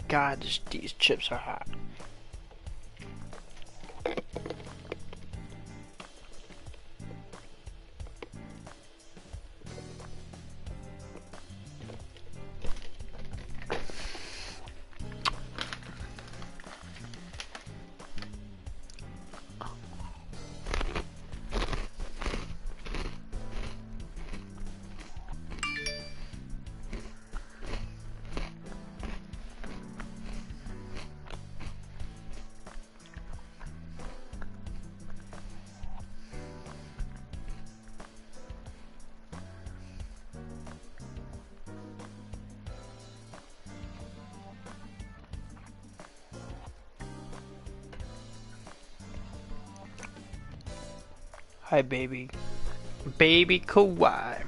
God, these chips are hot. Hi, baby. Baby Kawaii.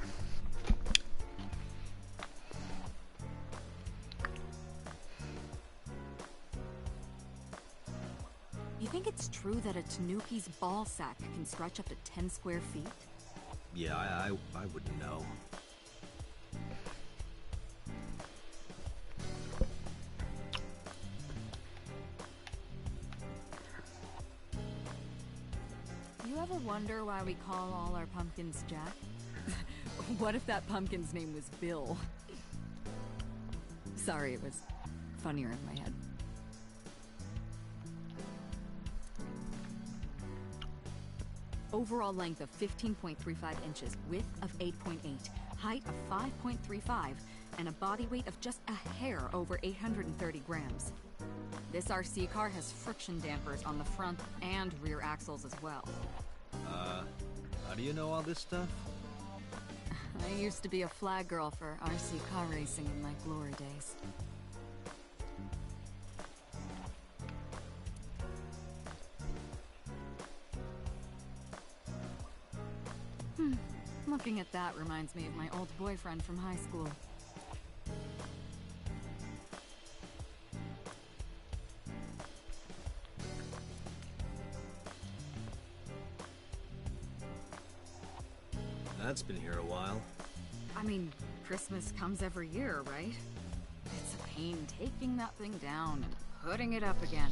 You think it's true that a tanuki's ball sack can stretch up to 10 square feet? Yeah, I wouldn't know. You ever wonder why we call all our pumpkins Jack? What if that pumpkin's name was Bill? Sorry, it was funnier in my head. Overall length of 15.35 inches, width of 8.8, height of 5.35, and a body weight of just a hair over 830 grams. This RC car has friction dampers on the front and rear axles as well. How do you know all this stuff? I used to be a flag girl for RC car racing in my glory days. Looking at that reminds me of my old boyfriend from high school. That's been here a while. I mean, Christmas comes every year, right? It's a pain taking that thing down and putting it up again.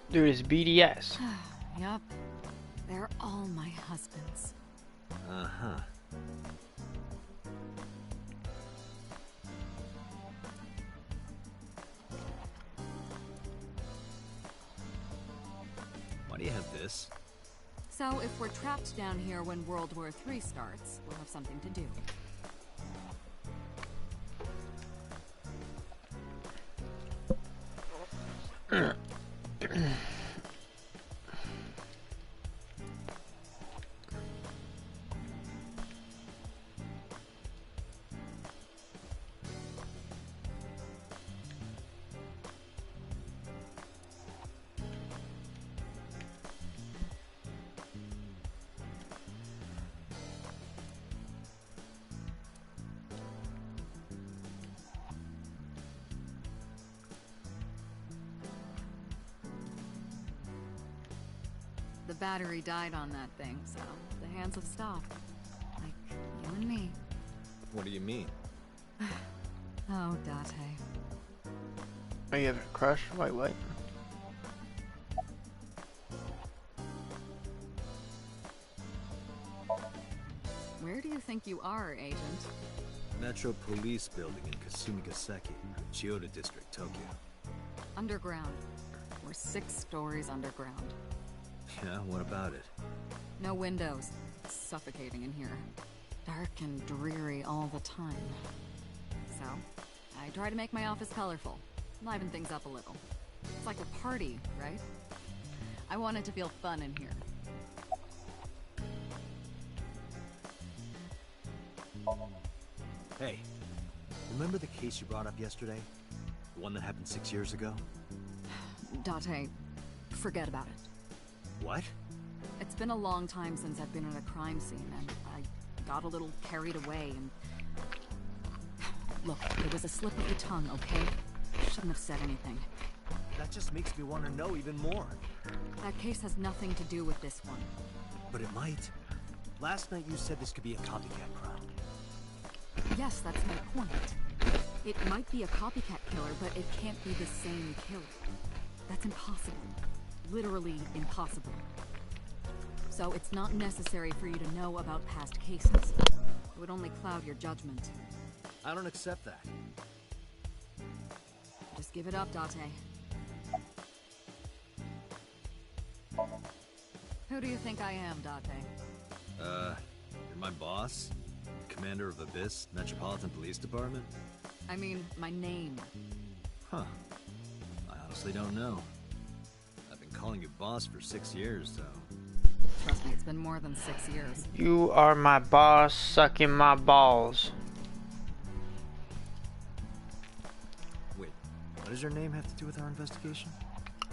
Dude, it's BDS. Yup. They're all my husbands. Uh-huh. Why do you have this? So if we're trapped down here when World War III starts, we'll have something to do. The battery died on that thing, so the hands have stopped. Like you and me. What do you mean? Oh, Date. Are you having a crush? Wait, what? Where do you think you are, Agent? Metro Police Building in Kasumigaseki, Chiyoda District, Tokyo. Underground. We're 6 stories underground. Yeah, what about it? No windows. It's suffocating in here. Dark and dreary all the time. So, I try to make my office colorful. Liven things up a little. It's like a party, right? I want it to feel fun in here. Hey, remember the case you brought up yesterday? The one that happened 6 years ago? Date, forget about it. What? It's been a long time since I've been at a crime scene, and I got a little carried away, and... Look, it was a slip of the tongue, okay? Shouldn't have said anything. That just makes me want to know even more. That case has nothing to do with this one. But it might. Last night you said this could be a copycat crime. Yes, that's my point. It might be a copycat killer, but it can't be the same killer. That's impossible. Literally impossible. So it's not necessary for you to know about past cases. It would only cloud your judgment. I don't accept that. Just give it up, Date. Who do you think I am, Date? You're my boss? Commander of Abyss Metropolitan Police Department? I mean, my name. Huh. I honestly don't know. I've been calling you boss for 6 years, so... Trust me, it's been more than 6 years. You are my boss, sucking my balls. Wait, what does your name have to do with our investigation?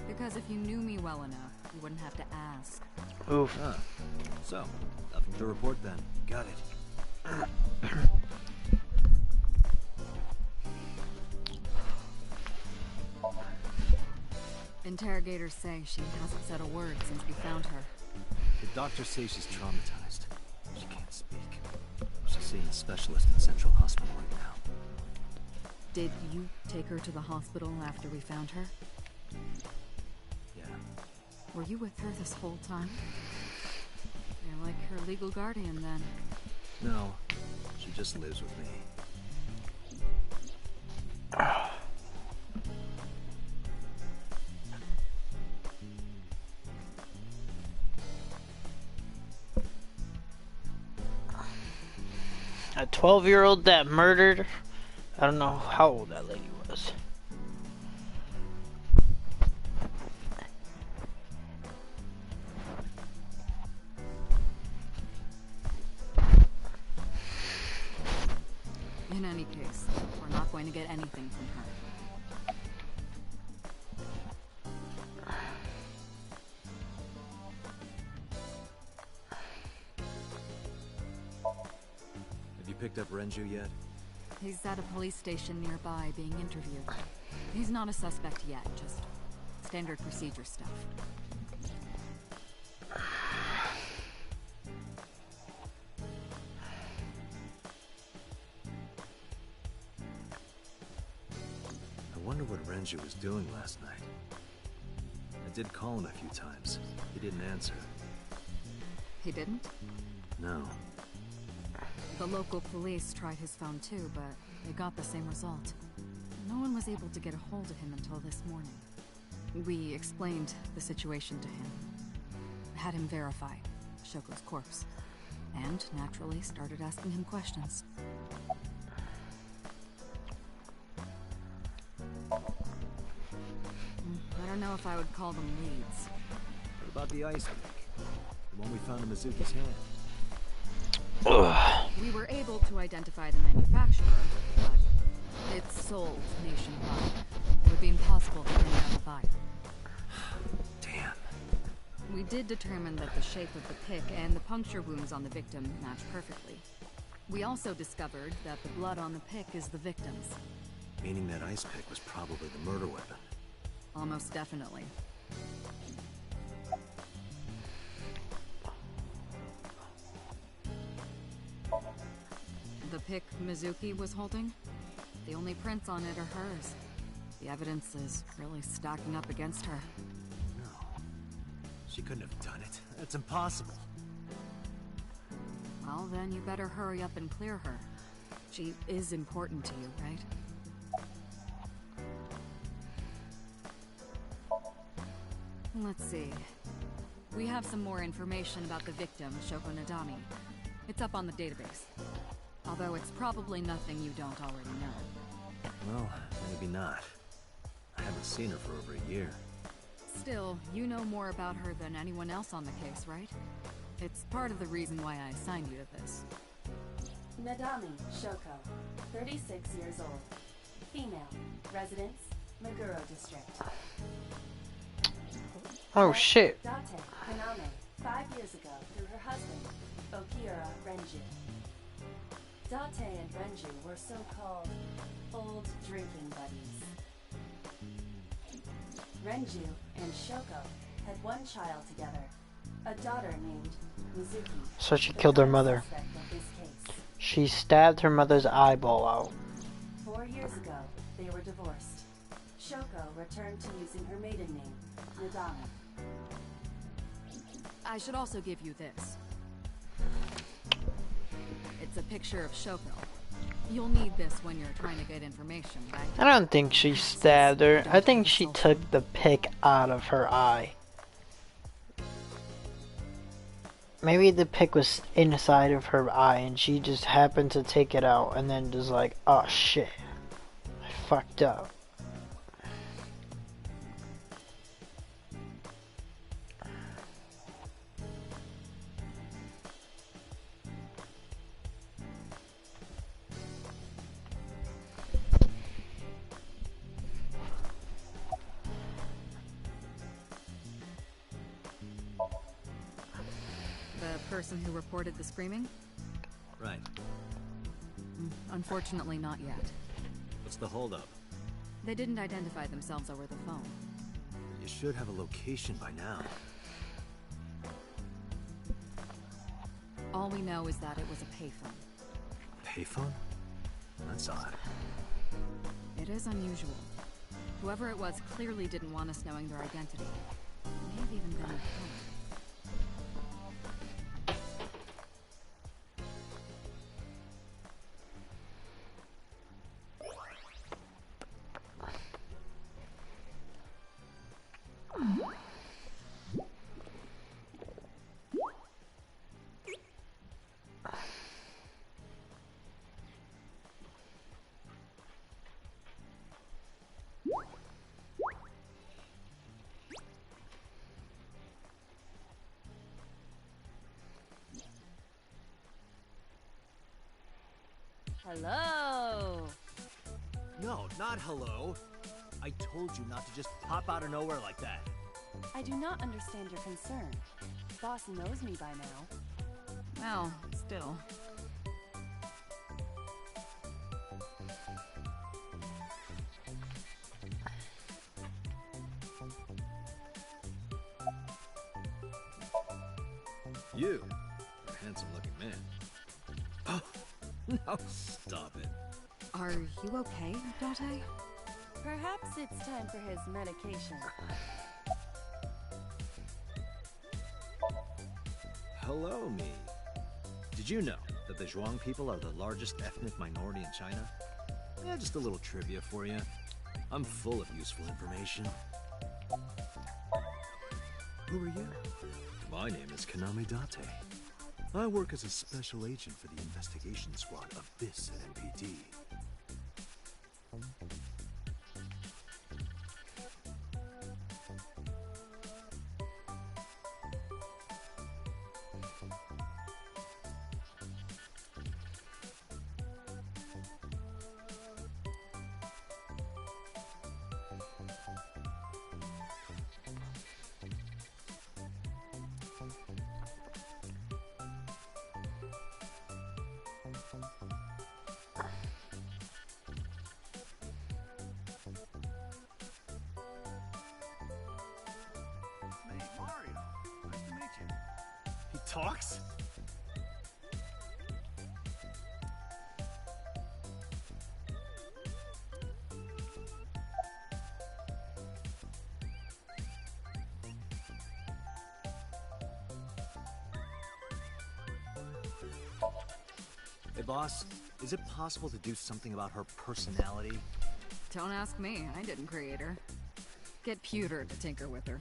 Because if you knew me well enough, you wouldn't have to ask. Oof. Ah, so, nothing to report then. Got it. Interrogators say she hasn't said a word since we found her. The doctors say she's traumatized. She can't speak. She's seeing a specialist in Central Hospital right now. Did you take her to the hospital after we found her? Yeah. Were you with her this whole time? You're like her legal guardian then. No, she just lives with me. A 12-year-old that murdered, I don't know how old that lady was. In any case, we're not going to get anything from her. Have you picked up Renju yet? He's at a police station nearby being interviewed. He's not a suspect yet, just standard procedure stuff. I wonder what Renju was doing last night. I did call him a few times. He didn't answer. He didn't? No. The local police tried his phone too, but they got the same result. No one was able to get a hold of him until this morning. We explained the situation to him. Had him verify Shoko's corpse. And, naturally, started asking him questions. I don't know if I would call them leads. What about the ice pick? The one we found in Mizuki's hand? Ugh. We were able to identify the manufacturer, but it's sold nationwide. It would be impossible to pin down the buyer. Damn. We did determine that the shape of the pick and the puncture wounds on the victim match perfectly. We also discovered that the blood on the pick is the victim's. Meaning that ice pick was probably the murder weapon. Almost definitely. The pick Mizuki was holding? The only prints on it are hers. The evidence is really stacking up against her. No. She couldn't have done it. That's impossible. Well, then you better hurry up and clear her. She is important to you, right? Let's see. We have some more information about the victim, Shoko Nadami. It's up on the database. Although it's probably nothing you don't already know. Well, maybe not. I haven't seen her for over a year. Still, you know more about her than anyone else on the case, right? It's part of the reason why I assigned you to this. Nadami Shoko, 36 years old. Female. Residence, Meguro District. Oh shit. Date Haname, 5 years ago, through her husband, Okira Renju. Date and Renju were so-called old drinking buddies. Renju and Shoko had one child together, a daughter named Mizuki. So she the killed her prime mother. suspect of this case. She stabbed her mother's eyeball out. 4 years ago, they were divorced. Shoko returned to using her maiden name, Nadami. I should also give you this. It's a picture of Shoko. You'll need this when you're trying to get information, right? I don't think she stabbed her. I think she took the pick out of her eye. Maybe the pick was inside of her eye and she just happened to take it out and then just like, oh shit, I fucked up. The person who reported the screaming? Right. Unfortunately, not yet. What's the holdup? They didn't identify themselves over the phone. You should have a location by now. All we know is that it was a payphone. Payphone? That's odd. It is unusual. Whoever it was clearly didn't want us knowing their identity. May have even been a killer. Hello! No, not hello. I told you not to just pop out of nowhere like that. I do not understand your concern. Boss knows me by now. Well, still. You? You're a handsome-looking man. Oh, no, stop it. Are you okay, Date? Perhaps it's time for his medication. Hello, me. Did you know that the Zhuang people are the largest ethnic minority in China? Yeah, just a little trivia for you. I'm full of useful information. Who are you? My name is Kaname Date. I work as a special agent for the investigation squad of this NPD. Talks? Hey boss, is it possible to do something about her personality? Don't ask me. I didn't create her. Get Pewter to tinker with her.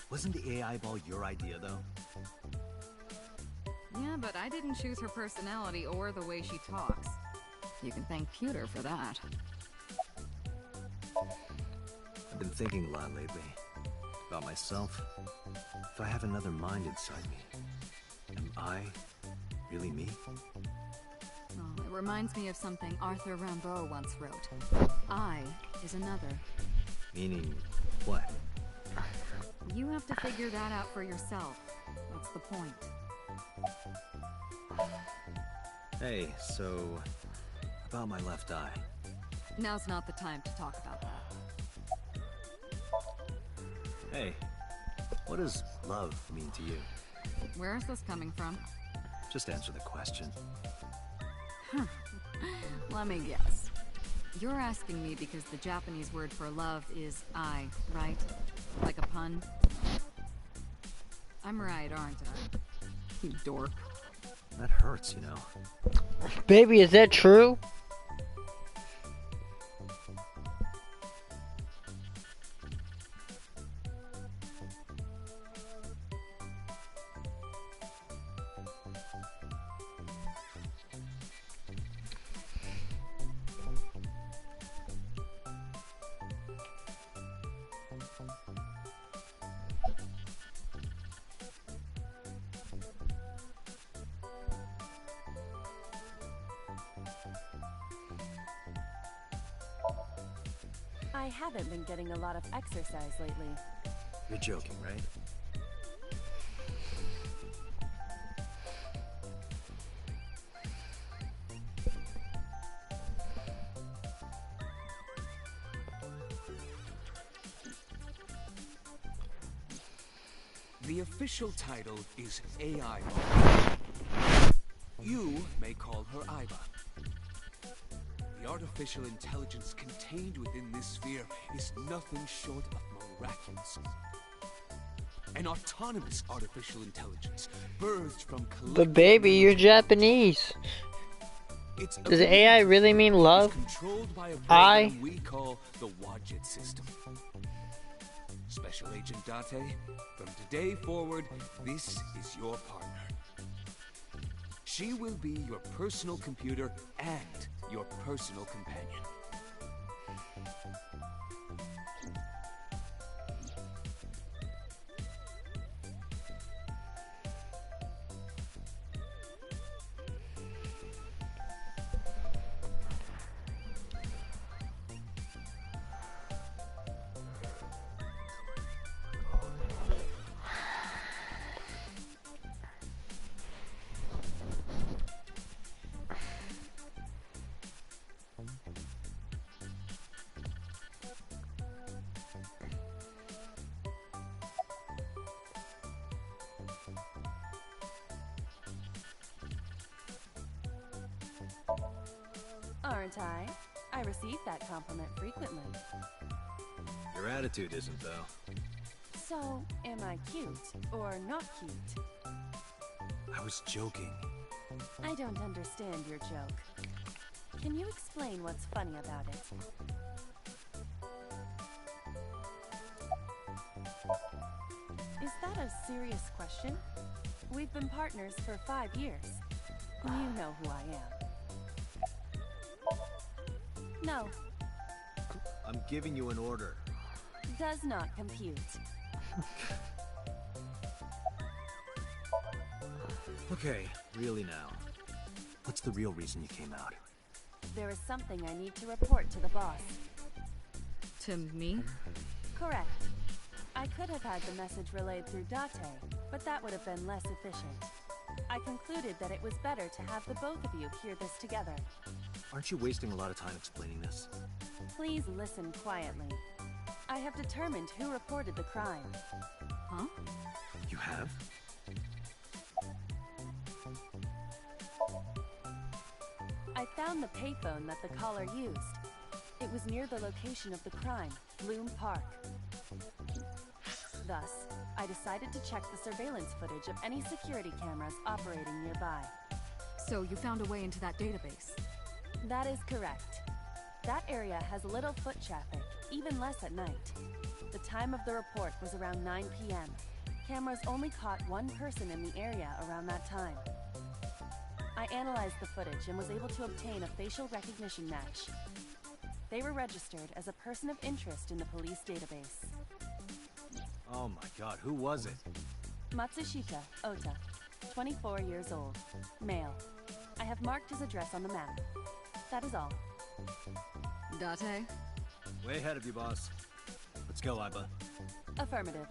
Wasn't the AI ball your idea though? Yeah, but I didn't choose her personality or the way she talks. You can thank Pewter for that. I've been thinking a lot lately. About myself. If I have another mind inside me, am I really me? Oh, it reminds me of something Arthur Rimbaud once wrote. I is another. Meaning what? You have to figure that out for yourself. That's the point. Hey, so about my left eye. Now's not the time to talk about that. Hey, what does love mean to you? Where is this coming from? Just answer the question. Let me guess. You're asking me because the Japanese word for love is I, right? Like a pun? I'm right, aren't I? You dork. That hurts, you know. Baby, is that true? I haven't been getting a lot of exercise lately. You're joking, right? The official title is AI. You may call her Aiba. The artificial intelligence contained within this sphere is nothing short of miraculous. An autonomous artificial intelligence birthed from But baby, you're Japanese. Does AI really mean love? Controlled by a I? program we call the Wadjet system. Special Agent Date, from today forward, this is your partner. She will be your personal computer and your personal companion. Aren't I? I receive that compliment frequently. Your attitude isn't, though. So, am I cute or not cute? I was joking. I don't understand your joke. Can you explain what's funny about it? Is that a serious question? We've been partners for 5 years. You know who I am. No, I'm giving you an order. does not compute. Okay, really now. What's the real reason you came out? There is something I need to report to the boss. To me? Correct. I could have had the message relayed through Date, but that would have been less efficient. I concluded that it was better to have the both of you hear this together. Aren't you wasting a lot of time explaining this? Please listen quietly. I have determined who reported the crime. Huh? You have? I found the payphone that the caller used. It was near the location of the crime, Bloom Park. Thus, I decided to check the surveillance footage of any security cameras operating nearby. So you found a way into that database? That is correct. That area has little foot traffic, even less at night. The time of the report was around 9 p.m. Cameras only caught one person in the area around that time. I analyzed the footage and was able to obtain a facial recognition match. They were registered as a person of interest in the police database. Oh my god, who was it? Matsushita Ota, 24 years old, male. I have marked his address on the map. That is all. Date? Way ahead of you, boss. Let's go, Aiba. Affirmative.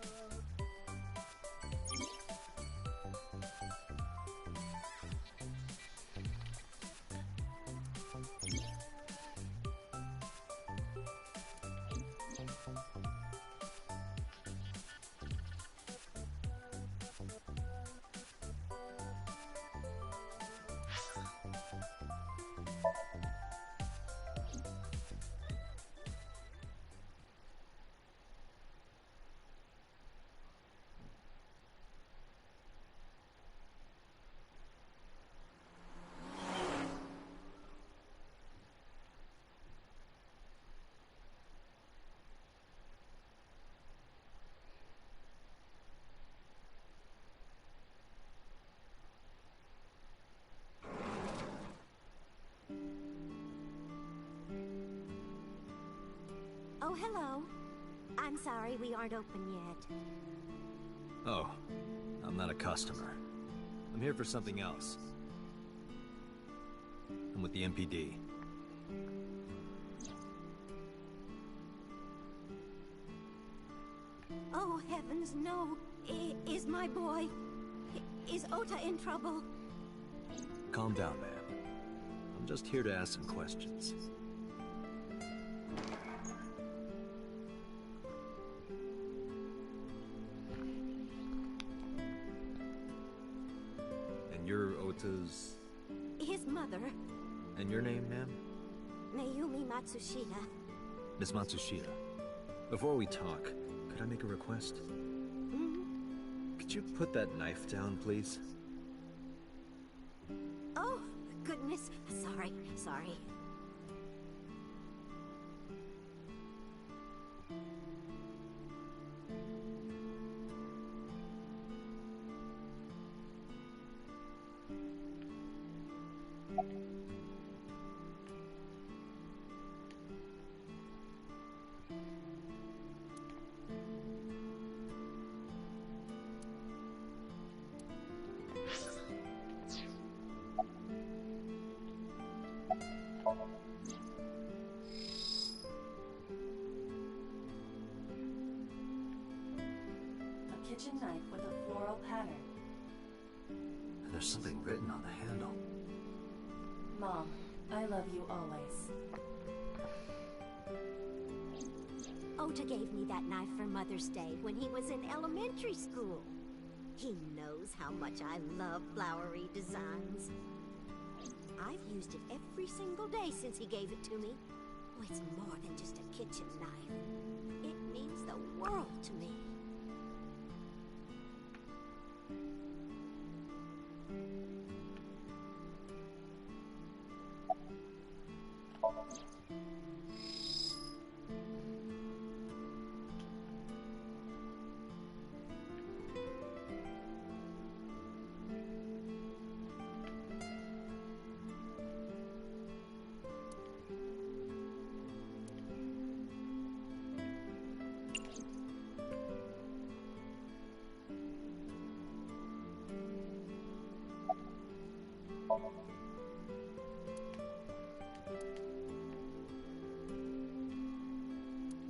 hello. I'm sorry we aren't open yet. Oh, I'm not a customer. I'm here for something else. I'm with the MPD. Oh, heavens, no. Is my boy... Is Ota in trouble? Calm down, ma'am. I'm just here to ask some questions. And you're Ota's... His mother, And your name, ma'am? Mayumi Matsushita. Miss Matsushita. Before we talk, could I make a request? Could you put that knife down, please? Oh, goodness. Sorry. A kitchen knife with a floral pattern. And there's something written on the handle. Mom, I love you always. Ota gave me that knife for Mother's Day when he was in elementary school. He knows how much I love flowery designs. I've used it every single day since he gave it to me. Oh, it's more than just a kitchen knife. It means the world to me.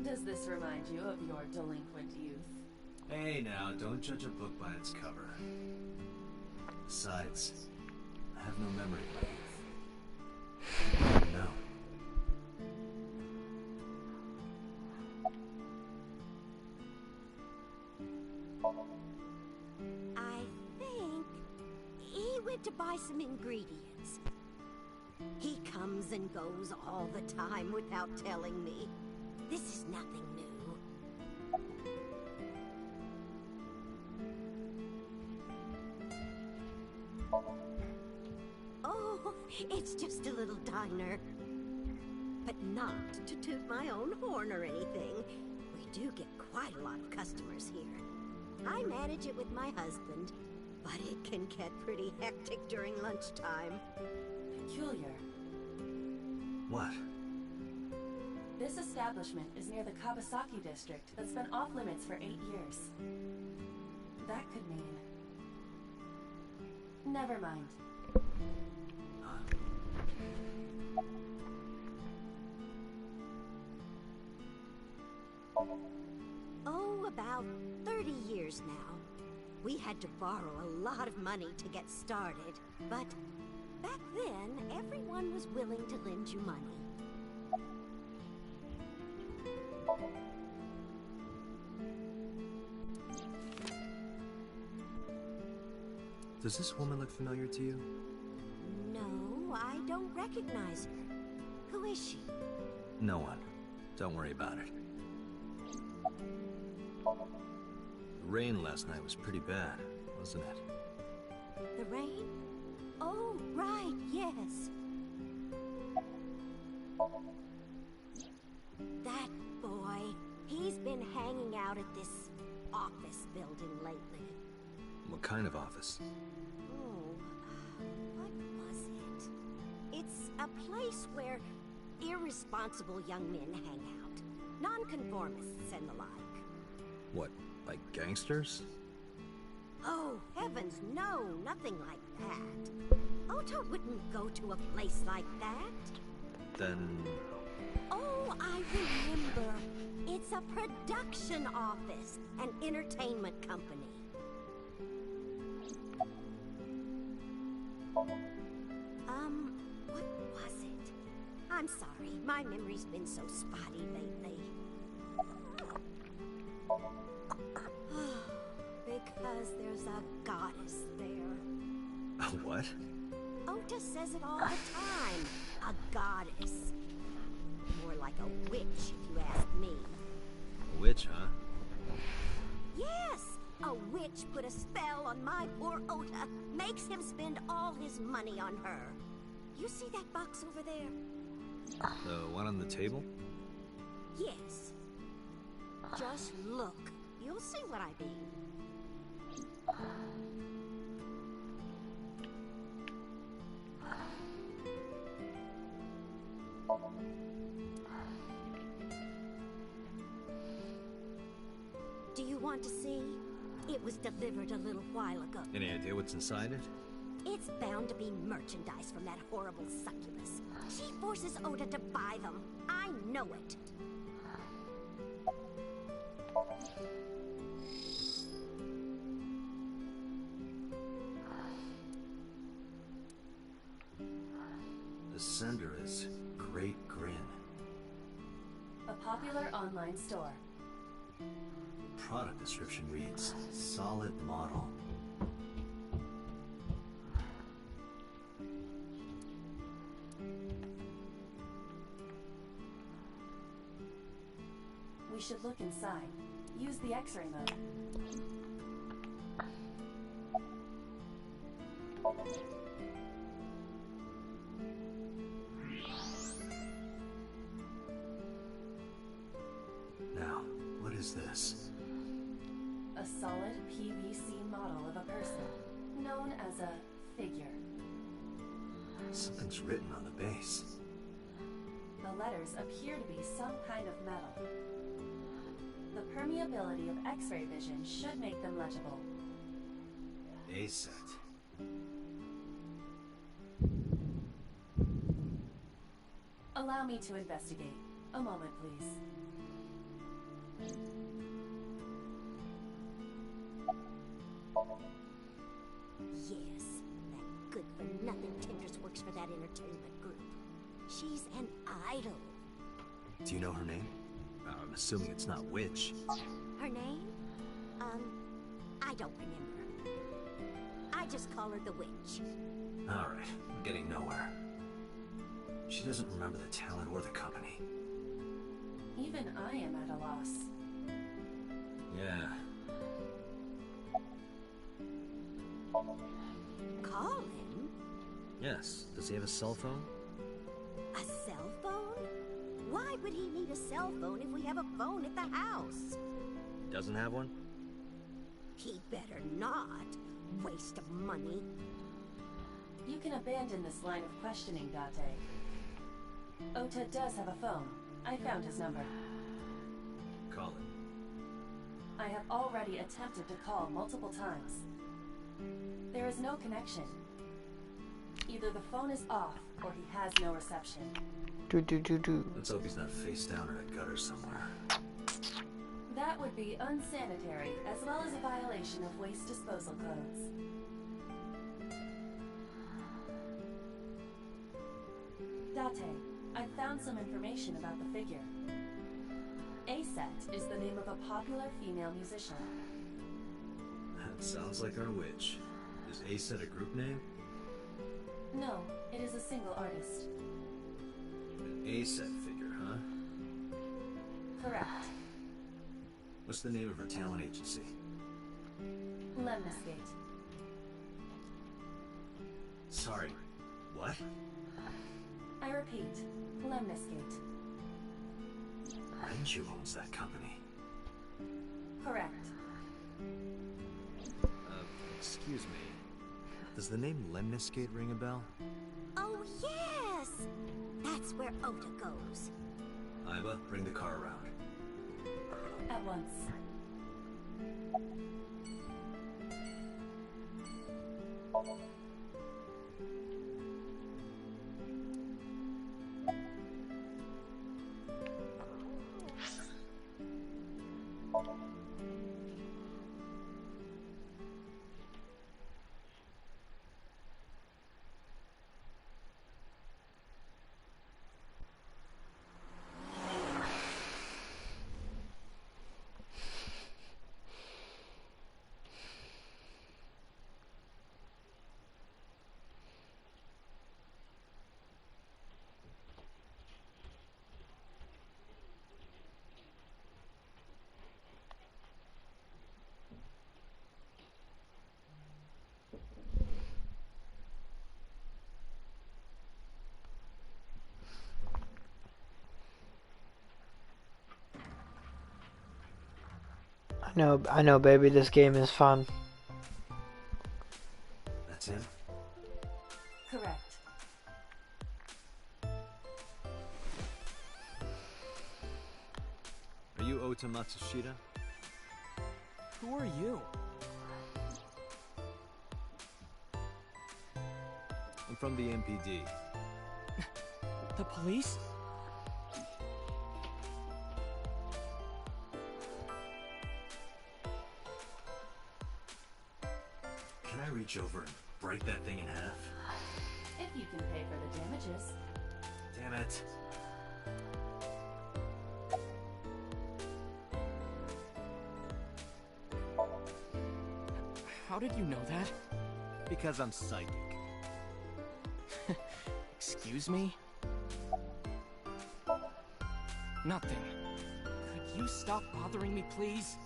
Does this remind you of your delinquent youth? Hey now, don't judge a book by its cover. Besides, I have no memory of my youth. No. I think he went to buy some ingredients. He comes and goes all the time without telling me. This is nothing new. Oh, it's just a little diner. But not to toot my own horn or anything. We do get quite a lot of customers here. I manage it with my husband, but it can get pretty hectic during lunchtime. Peculiar. What? This establishment is near the Kawasaki district that's been off limits for 8 years. That could mean... Never mind. Oh, about 30 years now. We had to borrow a lot of money to get started, but back then, everyone was willing to lend you money. Does this woman look familiar to you? No, I don't recognize her. Who is she? No one. Don't worry about it. The rain last night was pretty bad, wasn't it? The rain? Oh, right, yes. That boy, he's been hanging out at this office building lately. What kind of office? Oh, what was it? It's a place where irresponsible young men hang out. nonconformists and the like. What, like gangsters? Oh, heavens, no, nothing like that. Ota wouldn't go to a place like that. Then... Oh, I remember. It's a production office, an entertainment company. What was it? I'm sorry, my memory's been so spotty lately. Because there's a goddess there. A what? Ota says it all the time. A goddess. More like a witch, if you ask me. A witch, huh? Yes! A witch put a spell on my poor Ota. Makes him spend all his money on her. You see that box over there? The one on the table? Yes. Just look. You'll see what I mean. Do you want to see? It was delivered a little while ago. Any idea what's inside it? It's bound to be merchandise from that horrible succubus. She forces Ota to buy them. I know it. The sender is Great Grin. A popular online store. Product description reads, solid model. We should look inside. Use the X-ray mode. Now, what is this? A solid PVC model of a person, known as a figure. Something's written on the base. The letters appear to be some kind of metal. The permeability of X-ray vision should make them legible. A set. Allow me to investigate. A moment, please. Yes, that good-for-nothing Tendress works for that entertainment group. She's an idol. Do you know her name? I'm assuming it's not Witch. Her name? I don't remember. I just call her the Witch. Alright, I'm getting nowhere. She doesn't remember the talent or the company. Even I am at a loss. Yeah. Call him? Yes. Does he have a cell phone? A cell phone? Why would he need a cell phone if we have a phone at the house? Doesn't have one? He better not. Waste of money. You can abandon this line of questioning, Date. Ota does have a phone. I found his number. Call it. I have already attempted to call multiple times. There is no connection. Either the phone is off, or he has no reception. Let's hope he's not face down in a gutter somewhere. That would be unsanitary, as well as a violation of waste disposal codes. Date, I found some information about the figure. A-Set is the name of a popular female musician. That sounds like our witch. Is A-Set a group name? No, it is a single artist. An A-Set figure, huh? Correct. What's the name of her talent agency? Lemniscate. Sorry, what? I repeat, Lemniscate. Renju owns that company. Correct. Excuse me. Does the name Lemniscate ring a bell? Oh, yes! That's where Ota goes. Iva, bring the car around. At once. I know, baby, this game is fun. That's him? Correct. Are you Ota Matsushita? Who are you? I'm from the MPD. The police? Can I reach over and break that thing in half? If you can pay for the damages. Damn it. How did you know that? Because I'm psychic. Excuse me? Nothing. Could you stop bothering me, please?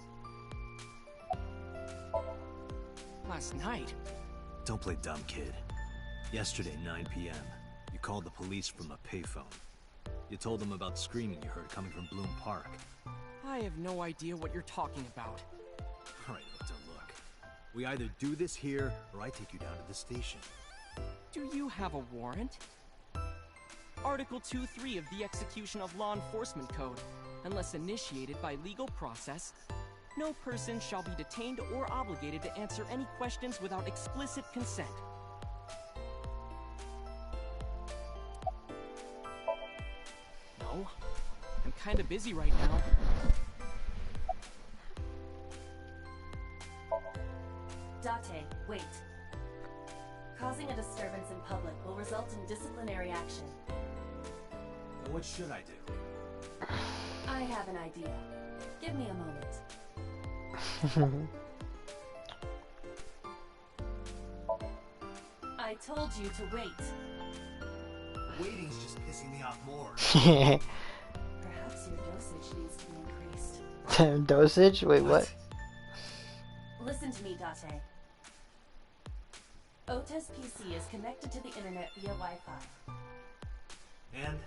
Last night? Don't play dumb, kid. Yesterday, 9 p.m., you called the police from a payphone. You told them about screaming you heard coming from Bloom Park. I have no idea what you're talking about. All right, Ota, look. We either do this here, or I take you down to the station. Do you have a warrant? Article 2.3 of the Execution of Law Enforcement Code. Unless initiated by legal process, no person shall be detained or obligated to answer any questions without explicit consent. No, I'm kinda busy right now. Date, wait. Causing a disturbance in public will result in disciplinary action. Then what should I do? I have an idea. Give me a moment. I told you to wait. Waiting's just pissing me off more. Perhaps your dosage needs to be increased. Dosage? Wait, what? Listen to me, Date. Ota's PC is connected to the internet via Wi-Fi. And?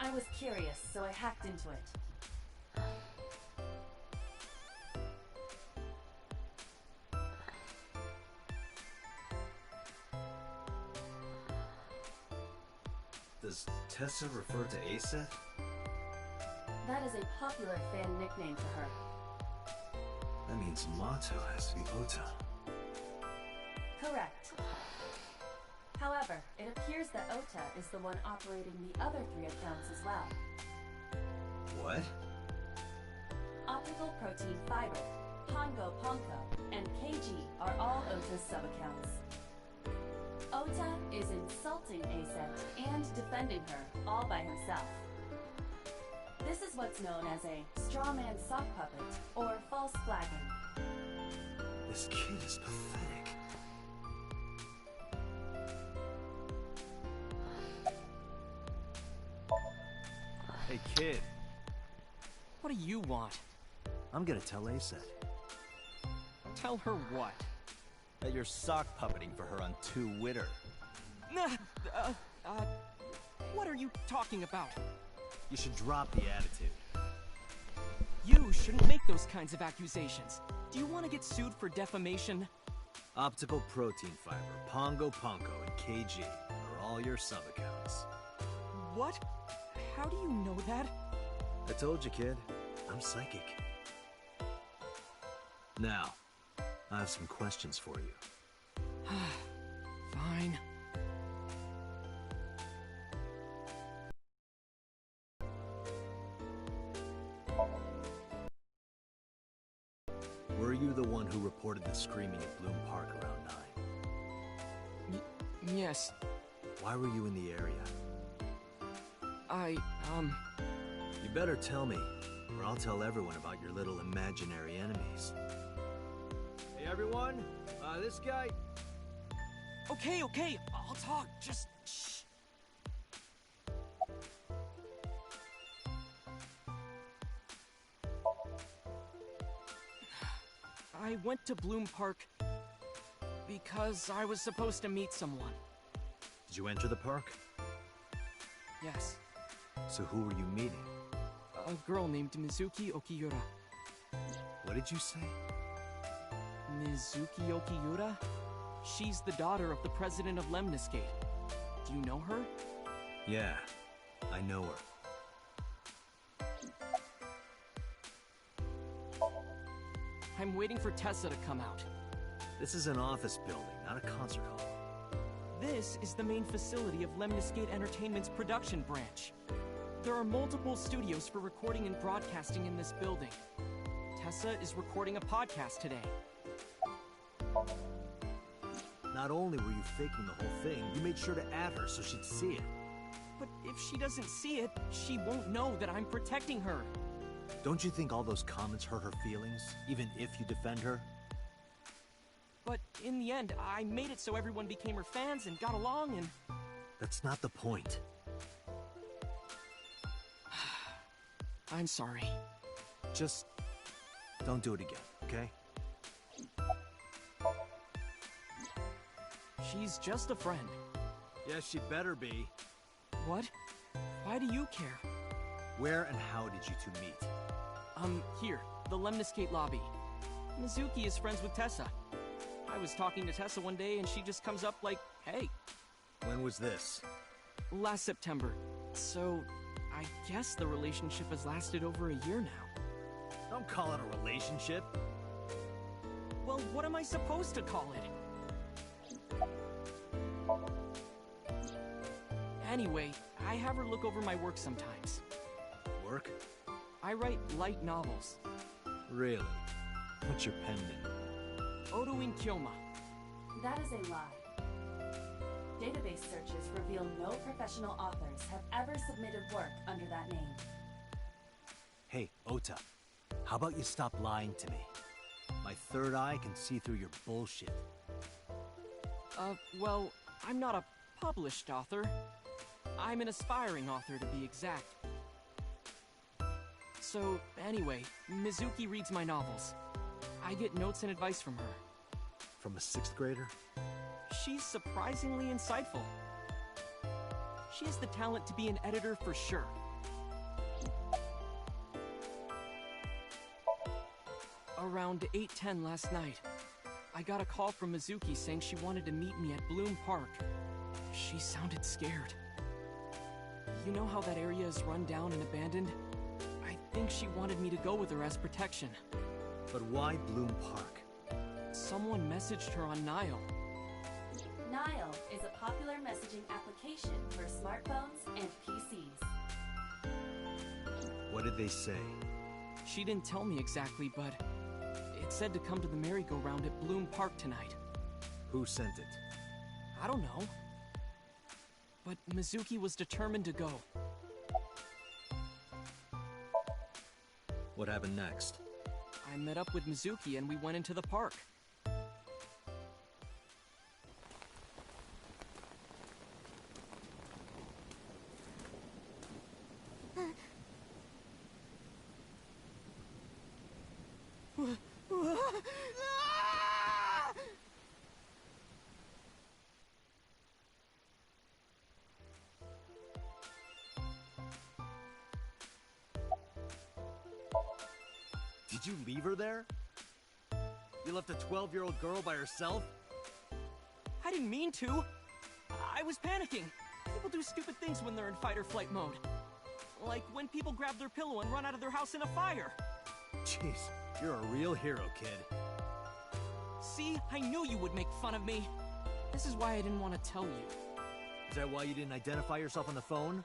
I was curious, so I hacked into it. Does Tessa refer to Aset? That is a popular fan nickname for her. That means Mato has to be Ota. Correct. However, it appears that Ota is the one operating the other 3 accounts as well. What? Optical Protein Fiber, Pongo Ponko, and KG are all Ota's sub-accounts. Ota is insulting Aset and defending her all by himself. This is what's known as a straw man sock puppet or false flagging. This kid is pathetic. Hey kid, What do you want? I'm gonna tell Aset Tell her what? that you're sock puppeting for her on Twitter. What are you talking about? You should drop the attitude. You shouldn't make those kinds of accusations. Do you want to get sued for defamation? Optical Protein Fiber, Pongo Ponko, and KG are all your sub-accounts. What? How do you know that? I told you, kid. I'm psychic. Now, I have some questions for you. Fine. Were you the one who reported the screaming at Bloom Park around 9? Yes. Why were you in the area? You better tell me, or I'll tell everyone about your little imaginary enemies. Hey everyone, this guy... Okay, I'll talk, just shh. I went to Bloom Park because I was supposed to meet someone. Did you enter the park? Yes. So who were you meeting? A girl named Mizuki Okiura. What did you say? Mizuki Okiura? She's the daughter of the president of Lemniscate. Do you know her? Yeah, I know her. I'm waiting for Tessa to come out. This is an office building, not a concert hall. This is the main facility of Lemniscate Entertainment's production branch. There are multiple studios for recording and broadcasting in this building. Tessa is recording a podcast today. Not only were you faking the whole thing, you made sure to add her so she'd see it. But if she doesn't see it, she won't know that I'm protecting her. Don't you think all those comments hurt her feelings, even if you defend her? But in the end, I made it so everyone became her fans and got along and... That's not the point. I'm sorry. Just don't do it again, okay? She's just a friend. Yes, she better be. What? Why do you care? Where and how did you two meet? Here, the Lemniscate lobby. Mizuki is friends with Tessa. I was talking to Tessa one day and she just comes up like, hey. When was this? Last September. So, I guess the relationship has lasted over a year now. Don't call it a relationship. Well, what am I supposed to call it? Anyway, I have her look over my work sometimes. Work? I write light novels. Really? What's your pen name? Odoin Kyoma. That is a lie. Database searches reveal no professional authors have ever submitted work under that name. Hey, Ota. How about you stop lying to me? My third eye can see through your bullshit. Well, I'm not a published author. I'm an aspiring author, to be exact. So, anyway, Mizuki reads my novels. I get notes and advice from her. From a 6th grader? She's surprisingly insightful. She has the talent to be an editor for sure. Around 8:10 last night, I got a call from Mizuki saying she wanted to meet me at Bloom Park. She sounded scared. You know how that area is run down and abandoned? I think she wanted me to go with her as protection. But why Bloom Park? Someone messaged her on Nile. Nile is a popular messaging application for smartphones and PCs. What did they say? She didn't tell me exactly, but it said to come to the merry-go-round at Bloom Park tonight. Who sent it? I don't know. But Mizuki was determined to go. What happened next? I met up with Mizuki and we went into the park. Did you leave her there? You left a 12-year-old girl by herself? I didn't mean to. I was panicking. People do stupid things when they're in fight or flight mode. Like when people grab their pillow and run out of their house in a fire. Jeez, you're a real hero, kid. See, I knew you would make fun of me. This is why I didn't want to tell you. Is that why you didn't identify yourself on the phone?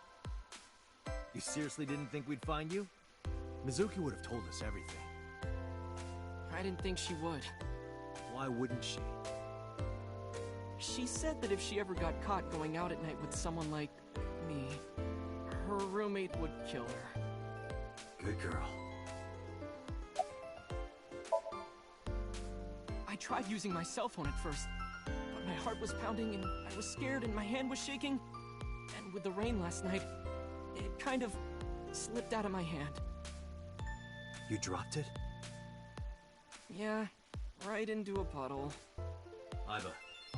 You seriously didn't think we'd find you? Mizuki would have told us everything. I didn't think she would. Why wouldn't she? She said that if she ever got caught going out at night with someone like me, her roommate would kill her. Good girl. I tried using my cell phone at first, but my heart was pounding and I was scared and my hand was shaking. And with the rain last night, it kind of slipped out of my hand. You dropped it? Yeah, right into a puddle. Iva,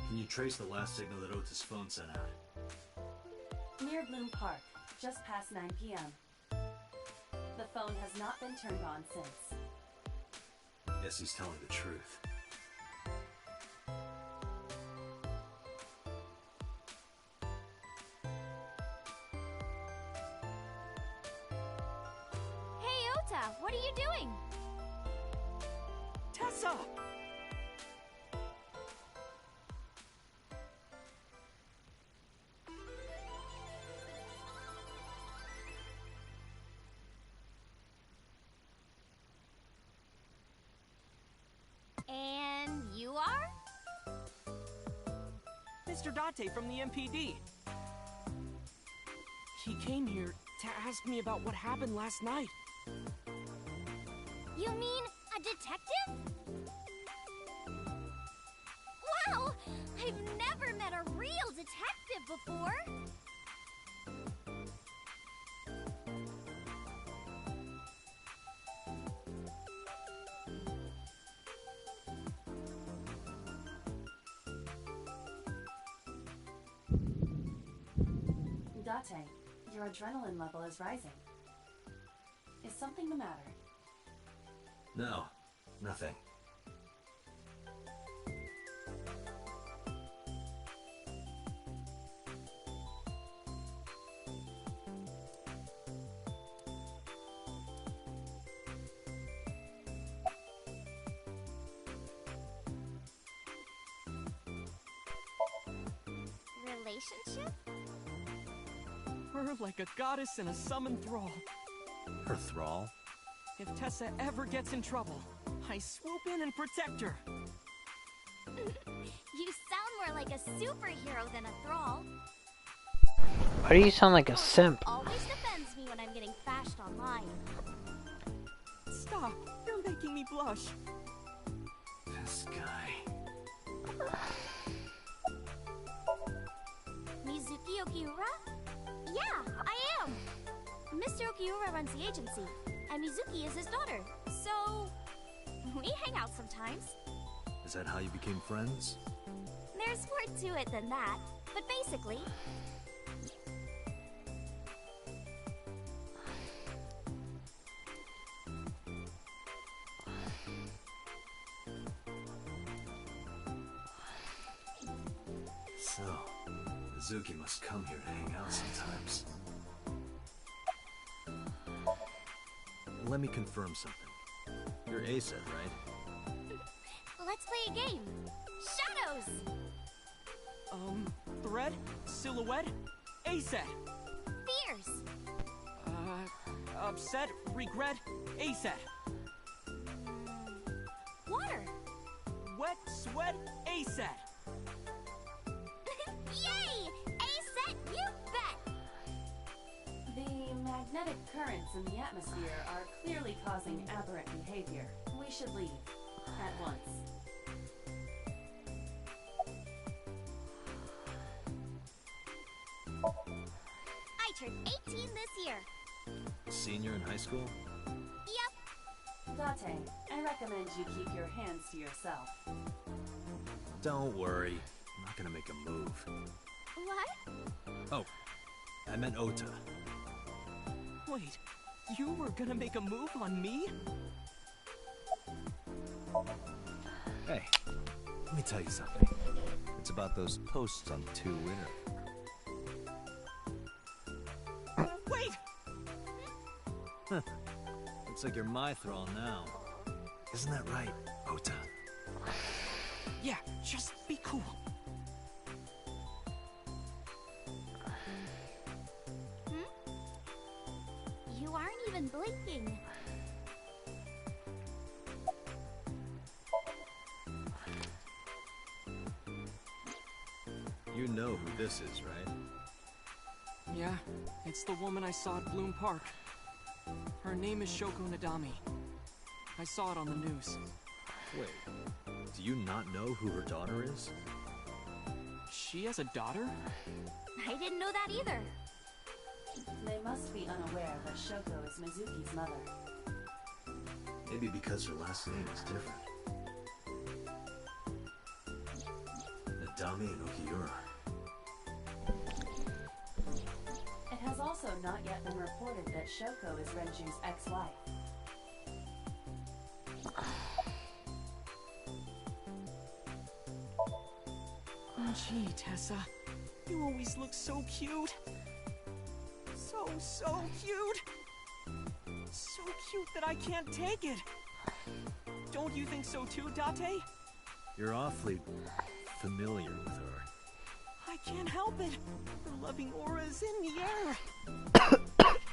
can you trace the last signal that Ota's phone sent out? Near Bloom Park, just past 9 p.m. The phone has not been turned on since. Guess he's telling the truth. Hey, Ota, what are you doing? Tessa! And you are? Mr. Date from the MPD. He came here to ask me about what happened last night. You mean a detective? Wow! I've never met a real detective before! Date, your adrenaline level is rising. Is something the matter? No, nothing. Relationship? Her like a goddess and a summoned thrall. Her thrall? If Tessa ever gets in trouble, I swoop in and protect her. You sound more like a superhero than a thrall. Why do you sound like a simp? Always defends me when I'm getting bashed online. Stop! You're making me blush. This guy. Mizuki Okiura? Yeah, I am! Mr. Okiura runs the agency, and Mizuki is his daughter, so we hang out sometimes. Is that how you became friends? There's more to it than that, but basically... So, Mizuki must come here to hang out sometimes. Let me confirm something. You're Aset, right? Let's play a game. Shadows! Thread? Silhouette? Aset! Fears! Upset? Regret? Aset! Water! Wet? Sweat? Aset! Yay! A-set, you bet! The magnetic currents in the atmosphere are clearly causing aberrant behavior. We should leave. At once. I turned 18 this year. Senior in high school? Yep. Date, I recommend you keep your hands to yourself. Don't worry. I'm not gonna make a move. What? Oh, I meant Ota. Wait, you were gonna make a move on me? Hey, let me tell you something. It's about those posts on 2 Winter. Wait! Looks like you're my thrall now. Isn't that right, Ota? Yeah, just be cool. You aren't even blinking. You know who this is, right? Yeah, it's the woman I saw at Bloom Park. Her name is Shoko Nadami. I saw it on the news. Wait, do you not know who her daughter is? She has a daughter? I didn't know that either. They must be unaware that Shoko is Mizuki's mother. Maybe because her last name is different. Nadami and Okiura. It has also not yet been reported that Shoko is Renju's ex-wife. Oh, gee, Tessa. You always look so cute. So cute. So cute that I can't take it. Don't you think so too, Date? You're awfully familiar with her. I can't help it. Her loving aura is in the air.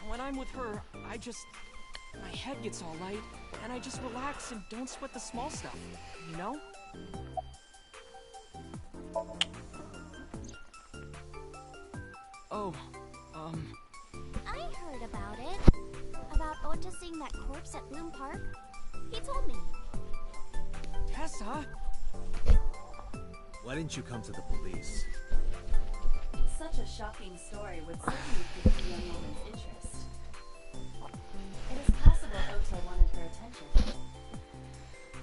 When I'm with her, my head gets all light, and I just relax and don't sweat the small stuff, you know? Oh, I heard about it. About Ota seeing that corpse at Bloom Park. He told me. Tessa? Why didn't you come to the police? Such a shocking story would certainly pique the young woman's interest. It is possible Ota wanted her attention.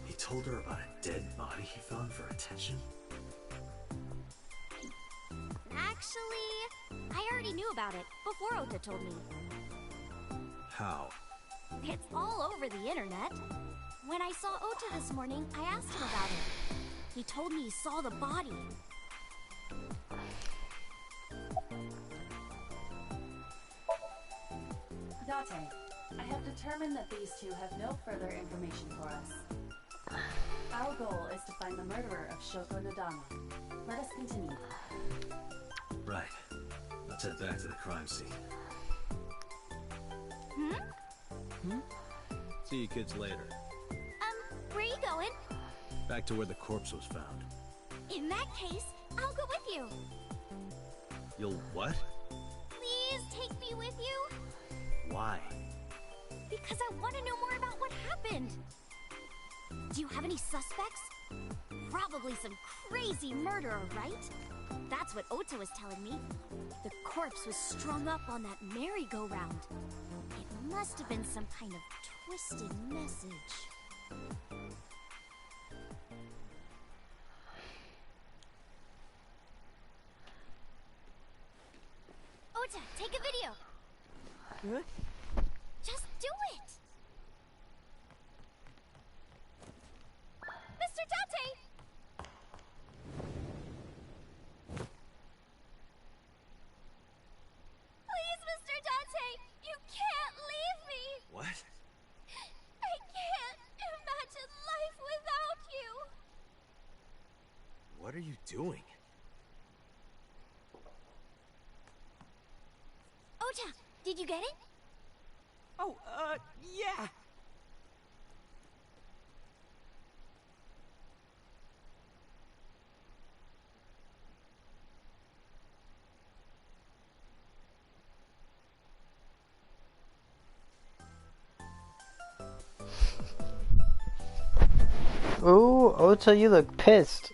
He told her about a dead body he found for attention? Actually, I already knew about it before Ota told me. How? It's all over the internet. When I saw Ota this morning, I asked him about it. He told me he saw the body. Date, I have determined that these two have no further information for us. Our goal is to find the murderer of Shoko Nadami. Let us continue. Right. Let's head back to the crime scene. See you kids later. Where are you going? Back to where the corpse was found. In that case, I'll go with you. You'll what? Please take me with you. Why? Because I want to know more about what happened. Do you have any suspects? Probably some crazy murderer, right? That's what Ota was telling me. The corpse was strung up on that merry-go-round. It must have been some kind of twisted message. Ota, take a video. Good? Just do it. Mr. Date! Please, Mr. Date, you can't leave me. What? I can't imagine life without you. What are you doing? Ota, did you get it? Oh, yeah. Ooh, Ota, you look pissed.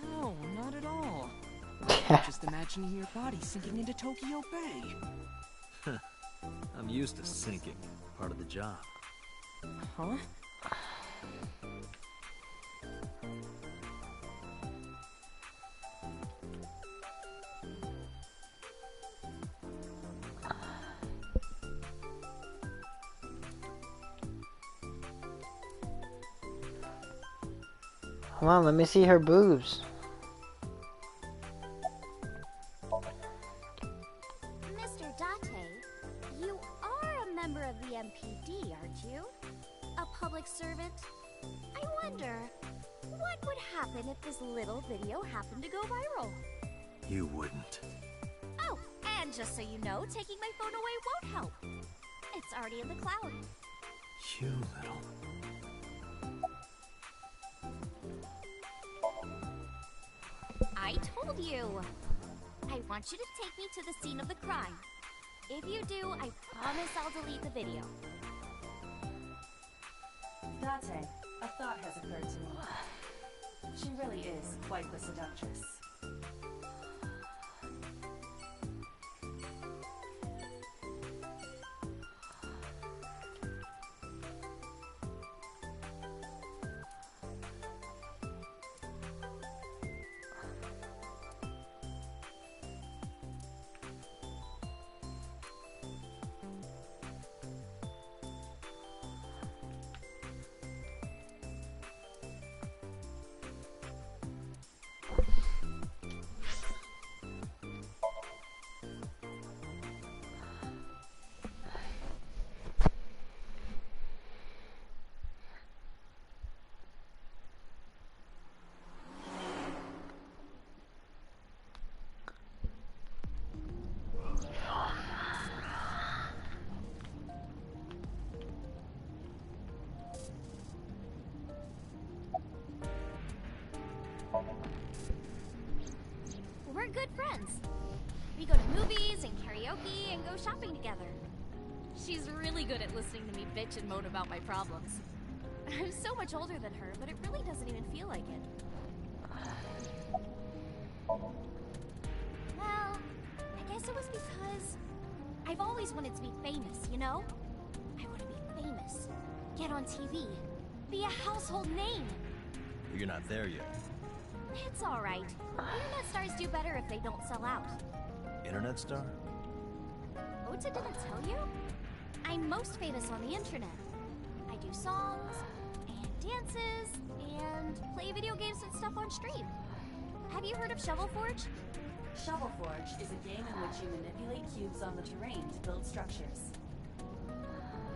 No, not at all. Just imagining your body sinking into Tokyo Bay. I'm used to sinking. Part of the job. Huh? Hold on, let me see her boobs. Mr. wonder, what would happen if this little video happened to go viral? You wouldn't. Oh, and just so you know, taking my phone away won't help. It's already in the cloud. You little... I told you. I want you to take me to the scene of the crime. If you do, I promise I'll delete the video. Date, a thought has occurred to me. She really is quite the seductress. We're good friends. We go to movies and karaoke and go shopping together. She's really good at listening to me bitch and moan about my problems. I'm so much older than her, but it really doesn't even feel like it. Well, I guess it was because I've always wanted to be famous, you know? I want to be famous, get on TV, be a household name. You're not there yet. It's alright. Internet stars do better if they don't sell out. Internet star? Ota didn't tell you? I'm most famous on the internet. I do songs, and dances, and play video games and stuff on stream. Have you heard of Shovel Forge? Shovel Forge is a game in which you manipulate cubes on the terrain to build structures.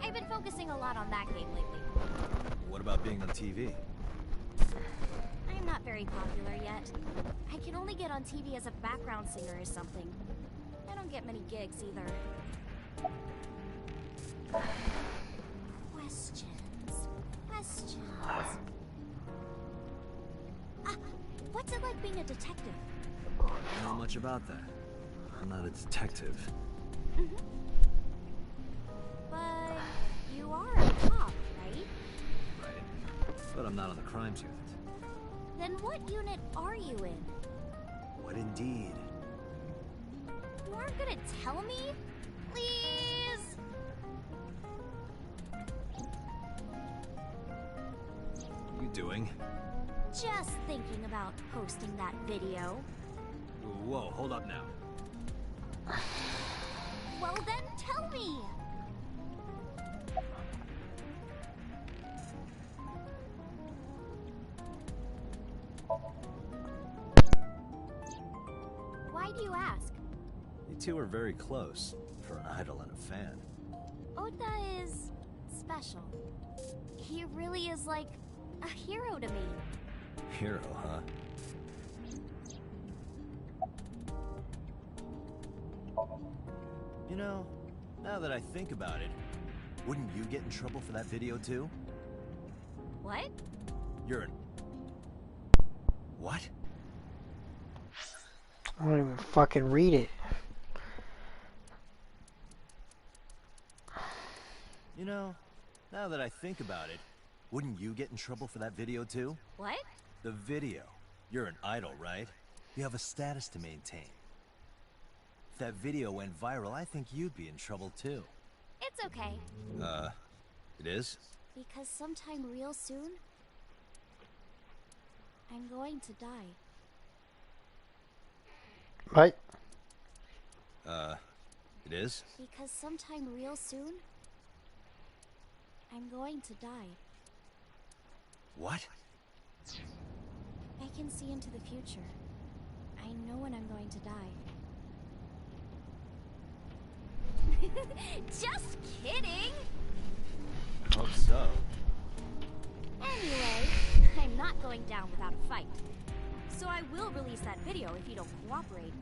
I've been focusing a lot on that game lately. What about being on TV? I'm not very popular yet. I can only get on TV as a background singer or something. I don't get many gigs either. Questions. What's it like being a detective? I don't know much about that. I'm not a detective. But you are a cop, right? Right. But I'm not on the crimes unit. Then what unit are you in? What indeed? You aren't gonna tell me? Please? What are you doing? Just thinking about posting that video. Whoa, hold up now. Well then, tell me! Why do you ask? You two are very close, for an idol and a fan. Ota is special. He really is like a hero to me. Hero, huh? You know, now that I think about it, wouldn't you get in trouble for that video too? What? You're an... What? I don't even fucking read it. You know, now that I think about it, wouldn't you get in trouble for that video too? What? The video. You're an idol, right? You have a status to maintain. If that video went viral, I think you'd be in trouble too. It's okay. It is? Because sometime real soon, I'm going to die. What? It is? Because sometime real soon, I'm going to die. What? I can see into the future. I know when I'm going to die. Just kidding! Hope so. Anyway, going down without a fight. So I will release that video if you don't cooperate.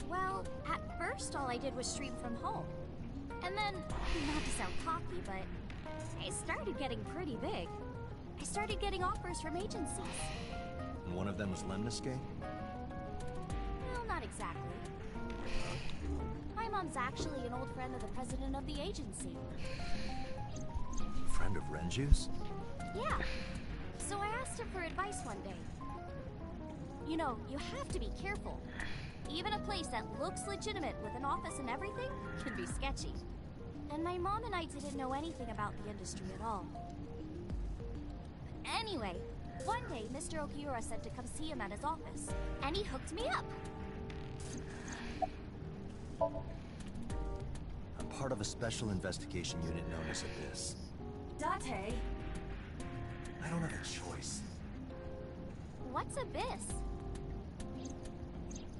Well, at first all I did was stream from home. And then, not to sound cocky, but I started getting pretty big. I started getting offers from agencies. And one of them was Lemniscate? Well, not exactly. My mom's actually an old friend of the president of the agency. Friend of Renju's? Yeah. So I asked him for advice one day. You know, you have to be careful. Even a place that looks legitimate with an office and everything can be sketchy. And my mom and I didn't know anything about the industry at all. But anyway, one day Mr. Okiura said to come see him at his office, and he hooked me up. I'm part of a special investigation unit known as Abyss. Date! I don't have a choice. What's Abyss?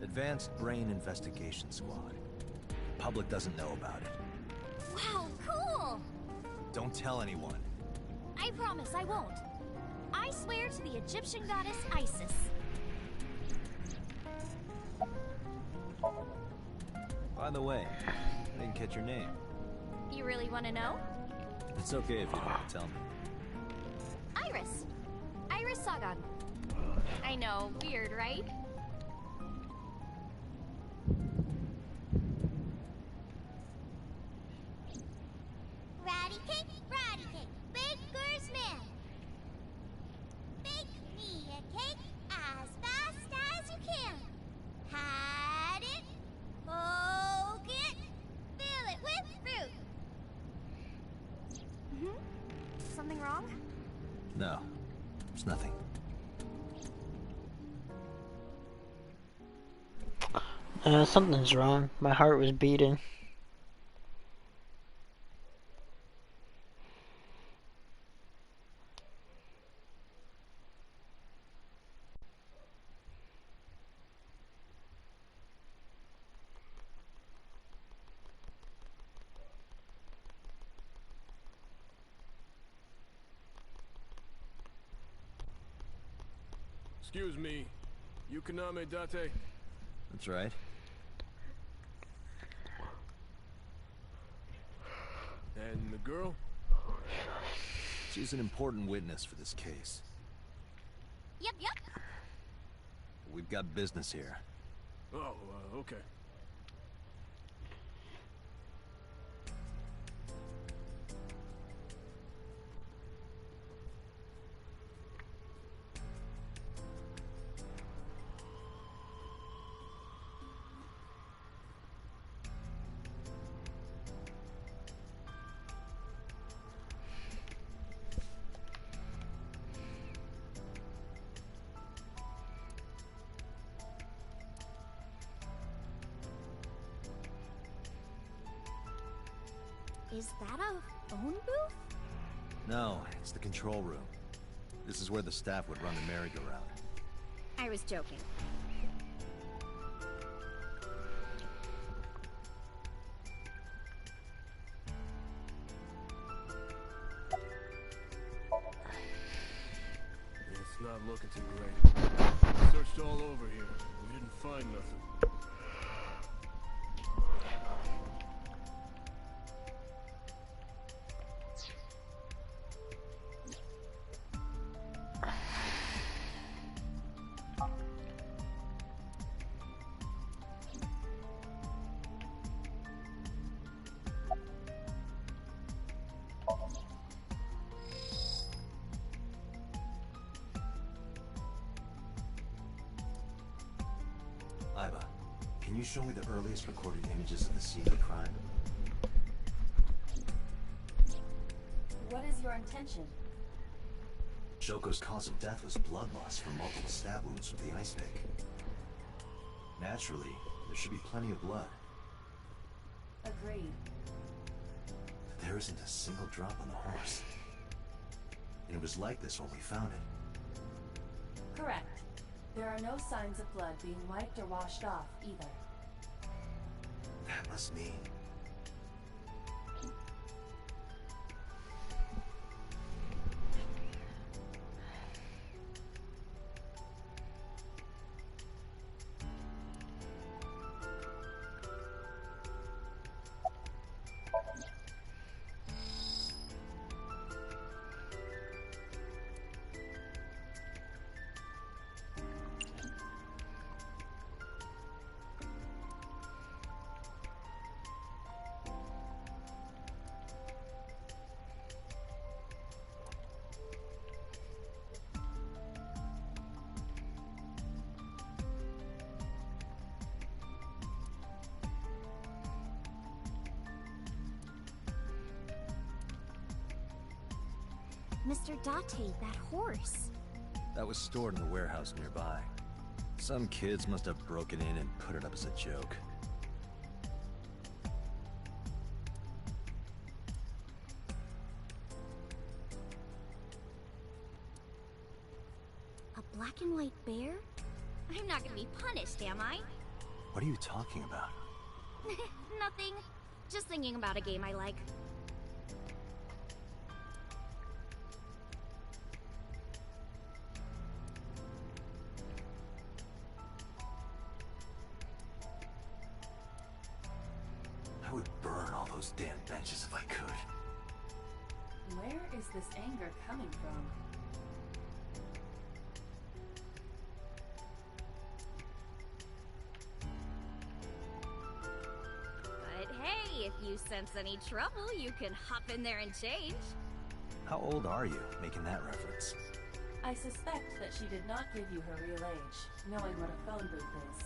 Advanced Brain Investigation Squad. Public doesn't know about it. Wow, cool! Don't tell anyone. I promise I won't. I swear to the Egyptian goddess Isis. By the way, I didn't catch your name. You really want to know? It's okay if you don't want to tell me. Iris. Iris Sagan. I know, weird, right? Ratty cake, baker's man. Bake me a cake as fast as you can. Pat it, poke it, fill it with fruit. Something wrong? No, there's nothing. Something's wrong. My heart was beating. Excuse me, Yukaname Date? That's right. And the girl? She's an important witness for this case. Yep. We've got business here. Oh, okay. Is that a phone booth? No, it's the control room. This is where the staff would run the merry-go-round. I was joking. It's not looking too great. Searched all over here. We didn't find nothing. Iba, can you show me the earliest recorded images of the scene of the crime? What is your intention? Shoko's cause of death was blood loss from multiple stab wounds with the ice pick. Naturally, there should be plenty of blood. Agreed. But there isn't a single drop on the horse. And it was like this when we found it. Correct. There are no signs of blood being wiped or washed off, either. That must mean... Mr. Date, that horse. That was stored in the warehouse nearby. Some kids must have broken in and put it up as a joke. A black and white bear? I'm not gonna be punished, am I? What are you talking about? Nothing. Just thinking about a game I like. I would burn all those damn benches if I could. Where is this anger coming from? But hey, if you sense any trouble, you can hop in there and change. How old are you, making that reference? I suspect that she did not give you her real age, knowing what a phone booth is.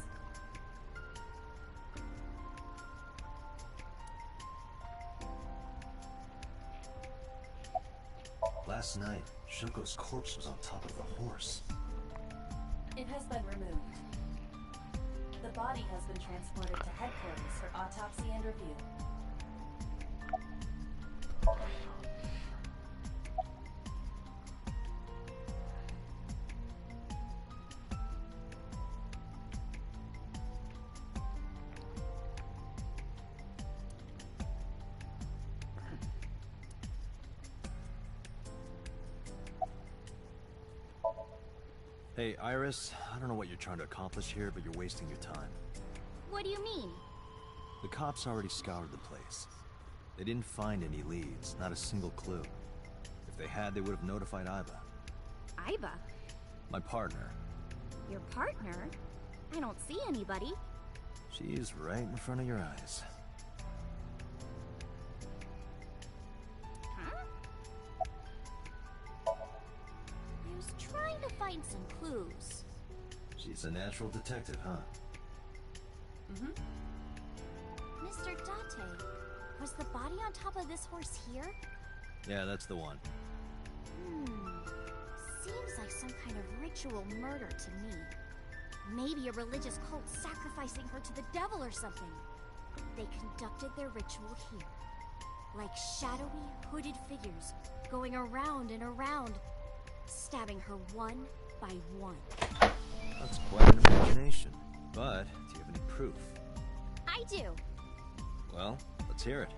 Last night, Shoko's corpse was on top of the horse. It has been removed. The body has been transported to headquarters for autopsy and review. Hey, Iris, I don't know what you're trying to accomplish here, but you're wasting your time. What do you mean? The cops already scoured the place. They didn't find any leads, not a single clue. If they had, they would have notified Iba. Iba? My partner. Your partner? I don't see anybody. She's right in front of your eyes. Huh? I was trying to find some clues. She's a natural detective, huh? Mm-hmm. Mr. Date, was the body on top of this horse here? Yeah, that's the one. Seems like some kind of ritual murder to me. Maybe a religious cult sacrificing her to the devil or something. They conducted their ritual here. Like shadowy, hooded figures, going around and around, stabbing her one by one. That's quite an imagination. But, do you have any proof? I do. Well, let's hear it.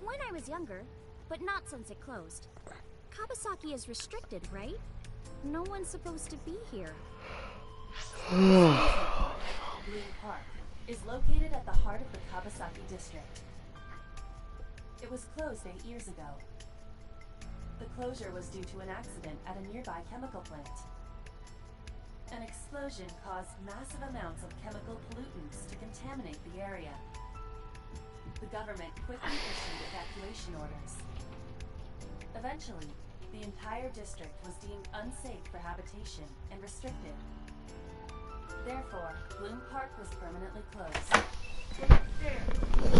When I was younger, but not since it closed. Kawasaki is restricted, right? No one's supposed to be here. Bloom Park is located at the heart of the Kawasaki district. It was closed 8 years ago. The closure was due to an accident at a nearby chemical plant. An explosion caused massive amounts of chemical pollutants to contaminate the area. The government quickly issued evacuation orders. Eventually, the entire district was deemed unsafe for habitation and restricted. Therefore, Bloom Park was permanently closed.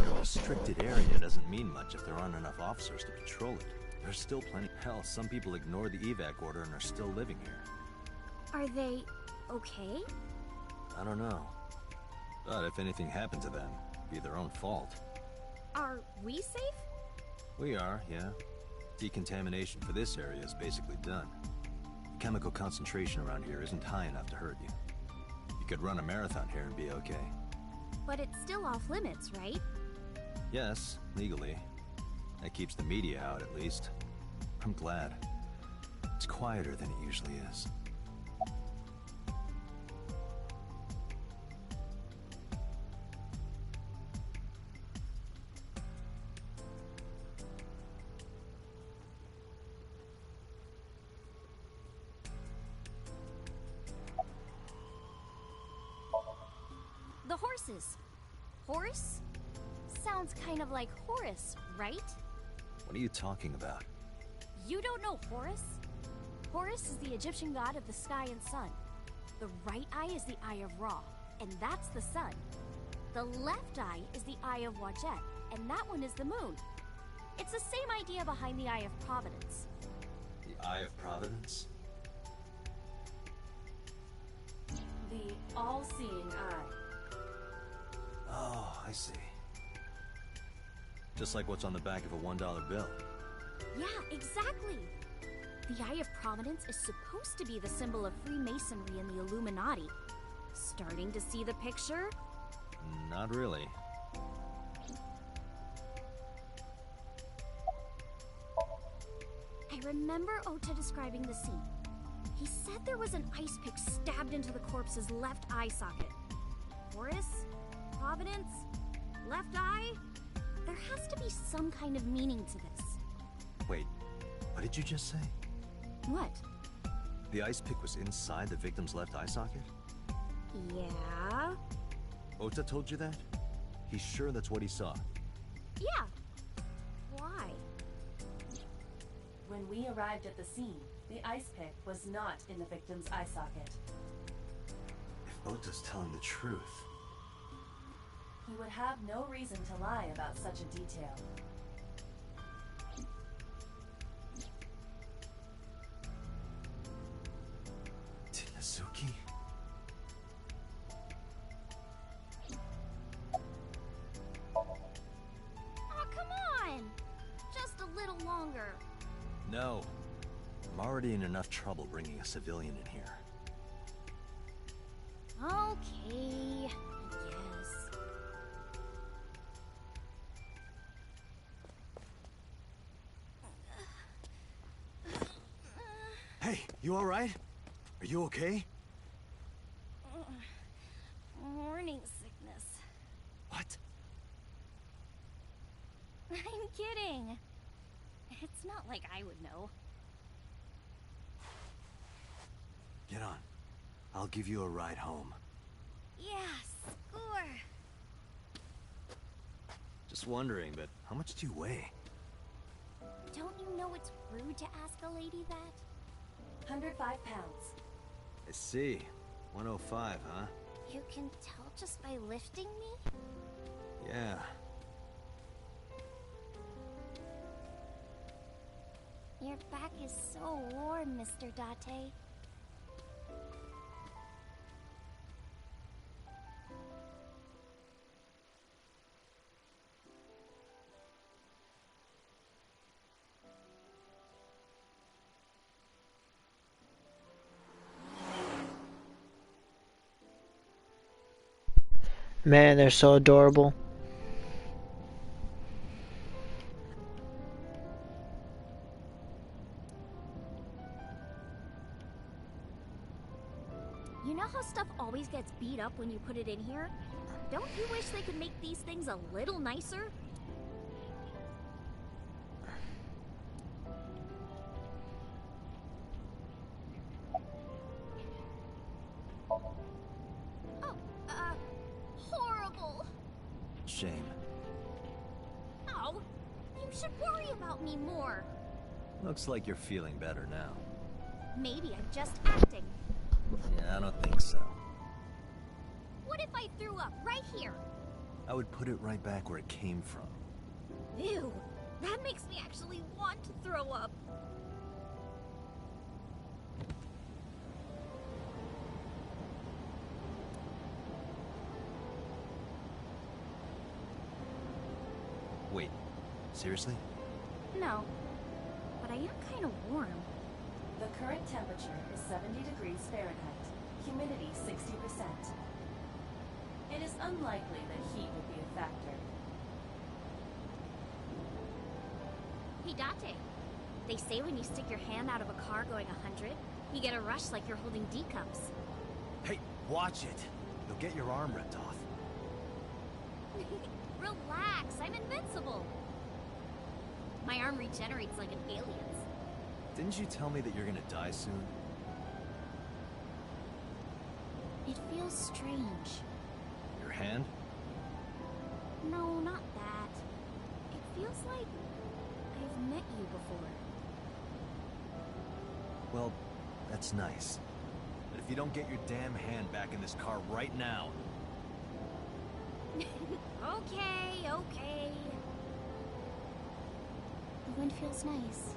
A restricted area doesn't mean much if there aren't enough officers to patrol it. There's still plenty. Hell, some people ignored the evac order and are still living here. Are they okay? I don't know. But if anything happened to them, it'd be their own fault. Are we safe? We are, yeah. Decontamination for this area is basically done. The chemical concentration around here isn't high enough to hurt you. You could run a marathon here and be okay. But it's still off limits, right? Yes, legally. That keeps the media out, at least. I'm glad. It's quieter than it usually is. The horses. Horse? Sounds kind of like Horus, right? What are you talking about? You don't know Horus? Horus is the Egyptian god of the sky and sun. The right eye is the eye of Ra, and that's the sun. The left eye is the eye of Wajet, and that one is the moon. It's the same idea behind the eye of Providence. The Eye of Providence? The all-seeing eye. Oh, I see. Just like what's on the back of a $1 bill. Yeah, exactly. The Eye of Providence is supposed to be the symbol of Freemasonry and the Illuminati. Starting to see the picture? Not really. I remember Ota describing the scene. He said there was an ice pick stabbed into the corpse's left eye socket. Horus? Providence? Left eye? There has to be some kind of meaning to this. Wait, what did you just say? What? The ice pick was inside the victim's left eye socket? Yeah? Ota told you that? He's sure that's what he saw. Yeah. Why? When we arrived at the scene, the ice pick was not in the victim's eye socket. If Ota's telling the truth... He would have no reason to lie about such a detail. Tinazuki? Oh, come on! Just a little longer. No. I'm already in enough trouble bringing a civilian in here. Okay, I guess. Hey, you alright? Are you okay? Morning sickness. What? I'm kidding. It's not like I would know. Get on. I'll give you a ride home. Yeah, score. Just wondering, but how much do you weigh? Don't you know it's rude to ask a lady that? 105 pounds. I see. 105, huh? You can tell just by lifting me? Yeah. Your back is so warm, Mr. Date. Man, they're so adorable. You know how stuff always gets beat up when you put it in here? Don't you wish they could make these things a little nicer? Horrible. Shame. Oh, you should worry about me more. Looks like you're feeling better now. Maybe I'm just acting. Yeah, I don't think so. What if I threw up right here? I would put it right back where it came from. Ew, That makes me actually want to throw up. Wait, seriously? No, but I am kind of warm. The current temperature is 70 degrees Fahrenheit. Humidity 60%. It is unlikely that heat will be a factor. Hey, Date. They say when you stick your hand out of a car going 100, you get a rush like you're holding D cups. Hey, watch it! You'll get your arm ripped off. Relax, I'm invincible. My arm regenerates like an alien's. Didn't you tell me that you're gonna die soon? It feels strange. Your hand? No, not that. It feels like I've met you before. Well, that's nice. But if you don't get your damn hand back in this car right now... Okay, okay. The wind feels nice.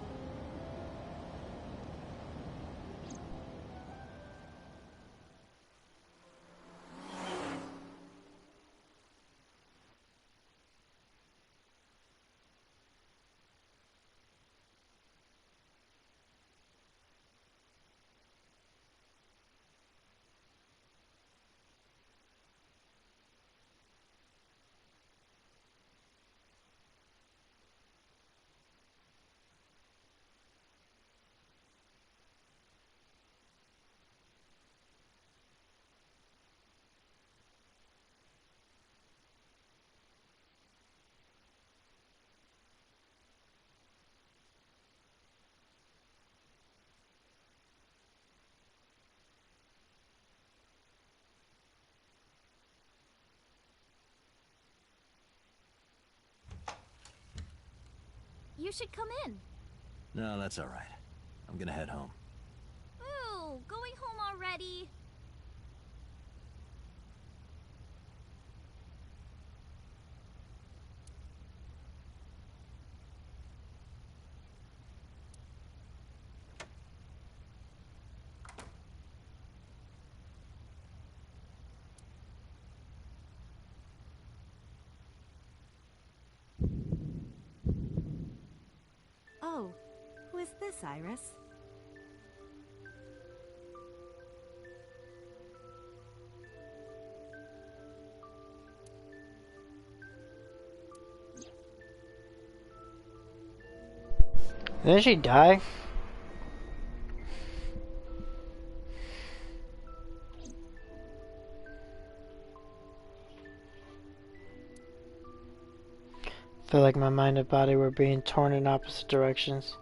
You should come in. No, that's all right. I'm gonna head home. Ooh, going home already. Oh, who is this, Iris? Didn't she die? I feel like my mind and body were being torn in opposite directions.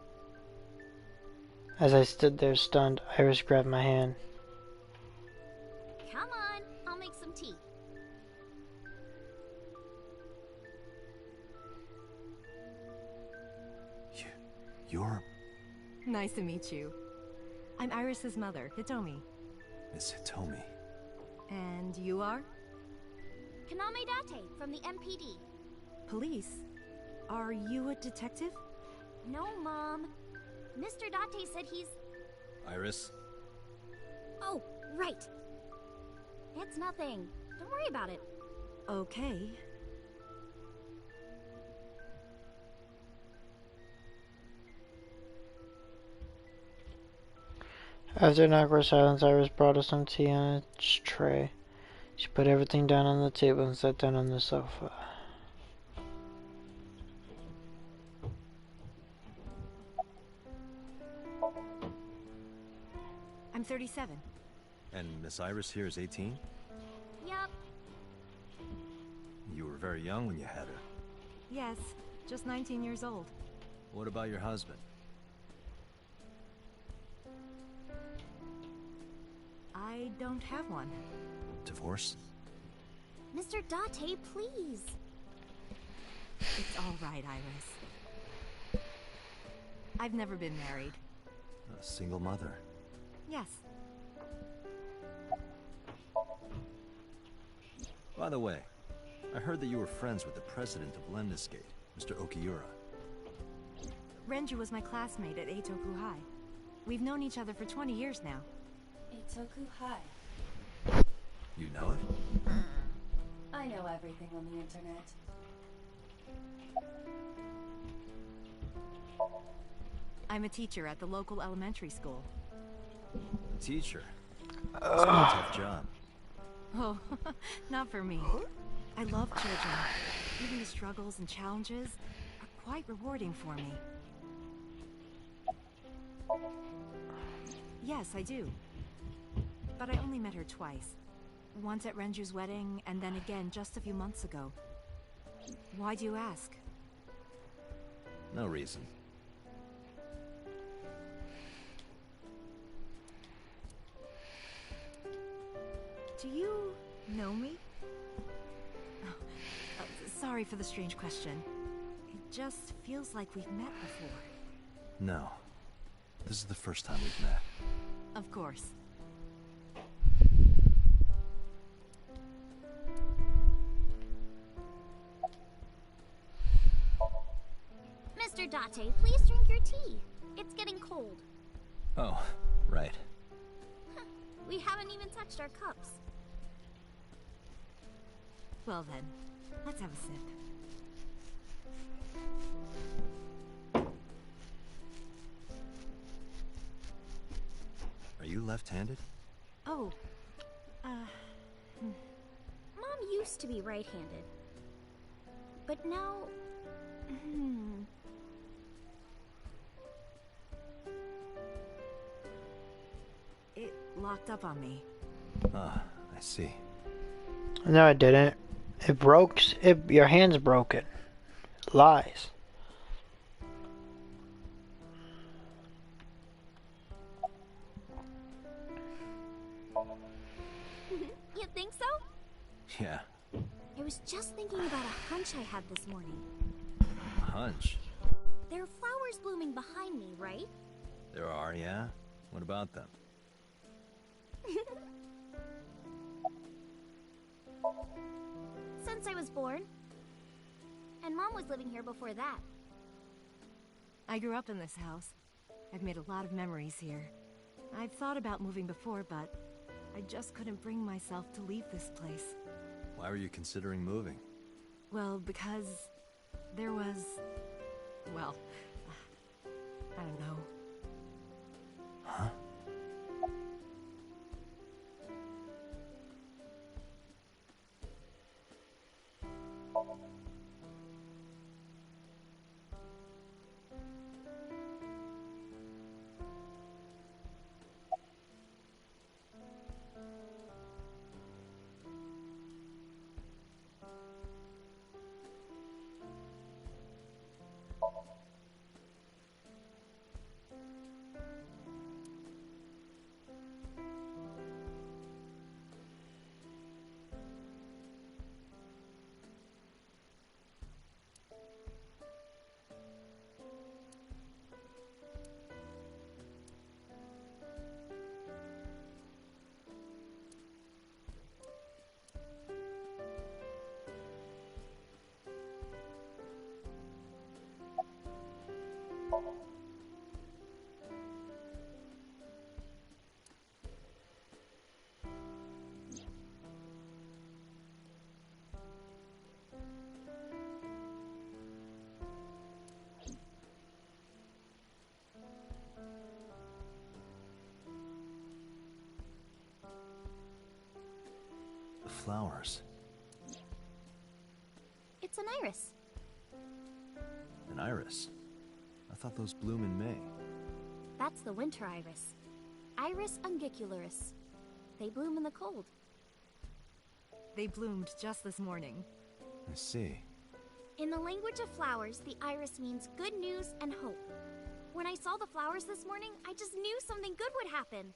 As I stood there stunned, Iris grabbed my hand. Come on, I'll make some tea. You're... Nice to meet you. I'm Iris's mother, Hitomi. Miss Hitomi. And you are? Kaname Date from the MPD. Police? Are you a detective? No, Mom. Mr. Date said he's... Iris? Oh, right. It's nothing. Don't worry about it. Okay. After an awkward silence, Iris brought us some tea on a tray. She put everything down on the table and sat down on the sofa. I'm 37. And Miss Iris here is 18? Yup. You were very young when you had her. Yes, just 19 years old. What about your husband? I don't have one. Divorce? Mr. Date, please. It's all right, Iris. I've never been married. A single mother? Yes. By the way, I heard that you were friends with the president of Lemniscate, Mr. Okiura. Renju was my classmate at Eitoku High. We've known each other for 20 years now. Eitoku High. You know it? I know everything on the internet. I'm a teacher at the local elementary school. Teacher. That's a tough job. Oh, not for me. I love children. Even the struggles and challenges are quite rewarding for me. Yes, I do. But I only met her twice. Once at Renju's wedding, and then again just a few months ago. Why do you ask? No reason. Do you know me? Oh, sorry for the strange question. It just feels like we've met before. No. This is the first time we've met. Of course. Mr. Date, please drink your tea. It's getting cold. Oh, right. We haven't even touched our cups. Well then, let's have a sip. Are you left-handed? Oh, Mom used to be right-handed. But now... It locked up on me. Ah, I see. No, it didn't. It broke. Your hand's broken. Lies. You think so? Yeah. I was just thinking about a hunch I had this morning. A hunch? There are flowers blooming behind me, right? There are, yeah? What about them? Since I was born. And Mom was living here before that. I grew up in this house. I've made a lot of memories here. I've thought about moving before, but I just couldn't bring myself to leave this place. Why were you considering moving? Well, because there was... well, I don't know. Huh? The flowers. It's an iris. An iris? I thought those bloom in May. That's the winter iris. Iris ungicularis. They bloom in the cold. They bloomed just this morning. I see. In the language of flowers, the iris means good news and hope. When I saw the flowers this morning, I just knew something good would happen.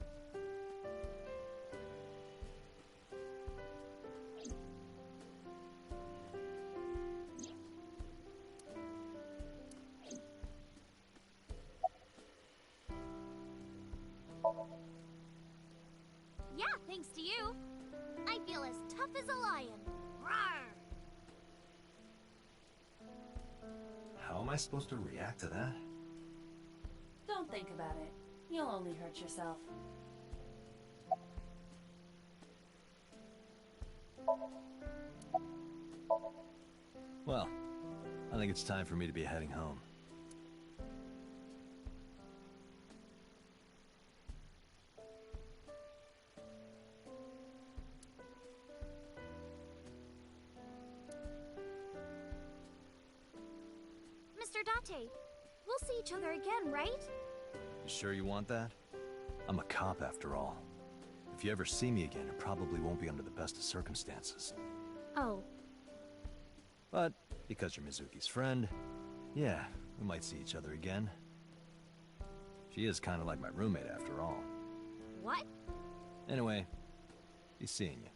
Yeah, thanks to you. I feel as tough as a lion. Rawr! How am I supposed to react to that? Don't think about it. You'll only hurt yourself. Well, I think it's time for me to be heading home. Mr. Date, we'll see each other again, right? You sure you want that? I'm a cop after all. If you ever see me again, it probably won't be under the best of circumstances. Oh. But because you're Mizuki's friend, yeah, we might see each other again. She is kind of like my roommate after all. What? Anyway, be seeing you.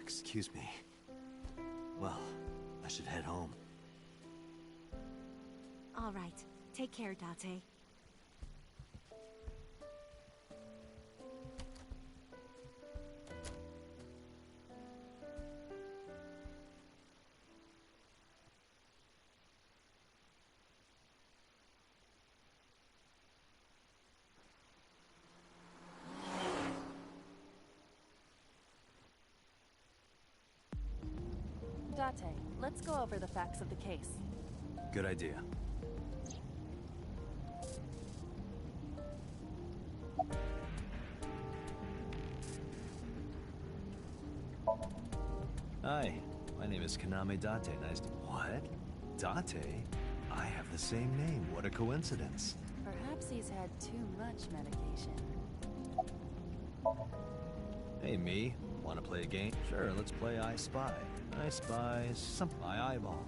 Excuse me. Well, I should head home. All right. Take care, Date. Date, let's go over the facts of the case. Good idea. Hi, my name is Kaname Date. Nice to... What? Date? I have the same name. What a coincidence. Perhaps he's had too much medication. Hey, me. Want to play a game? Sure, let's play I Spy. I spy my eyeball.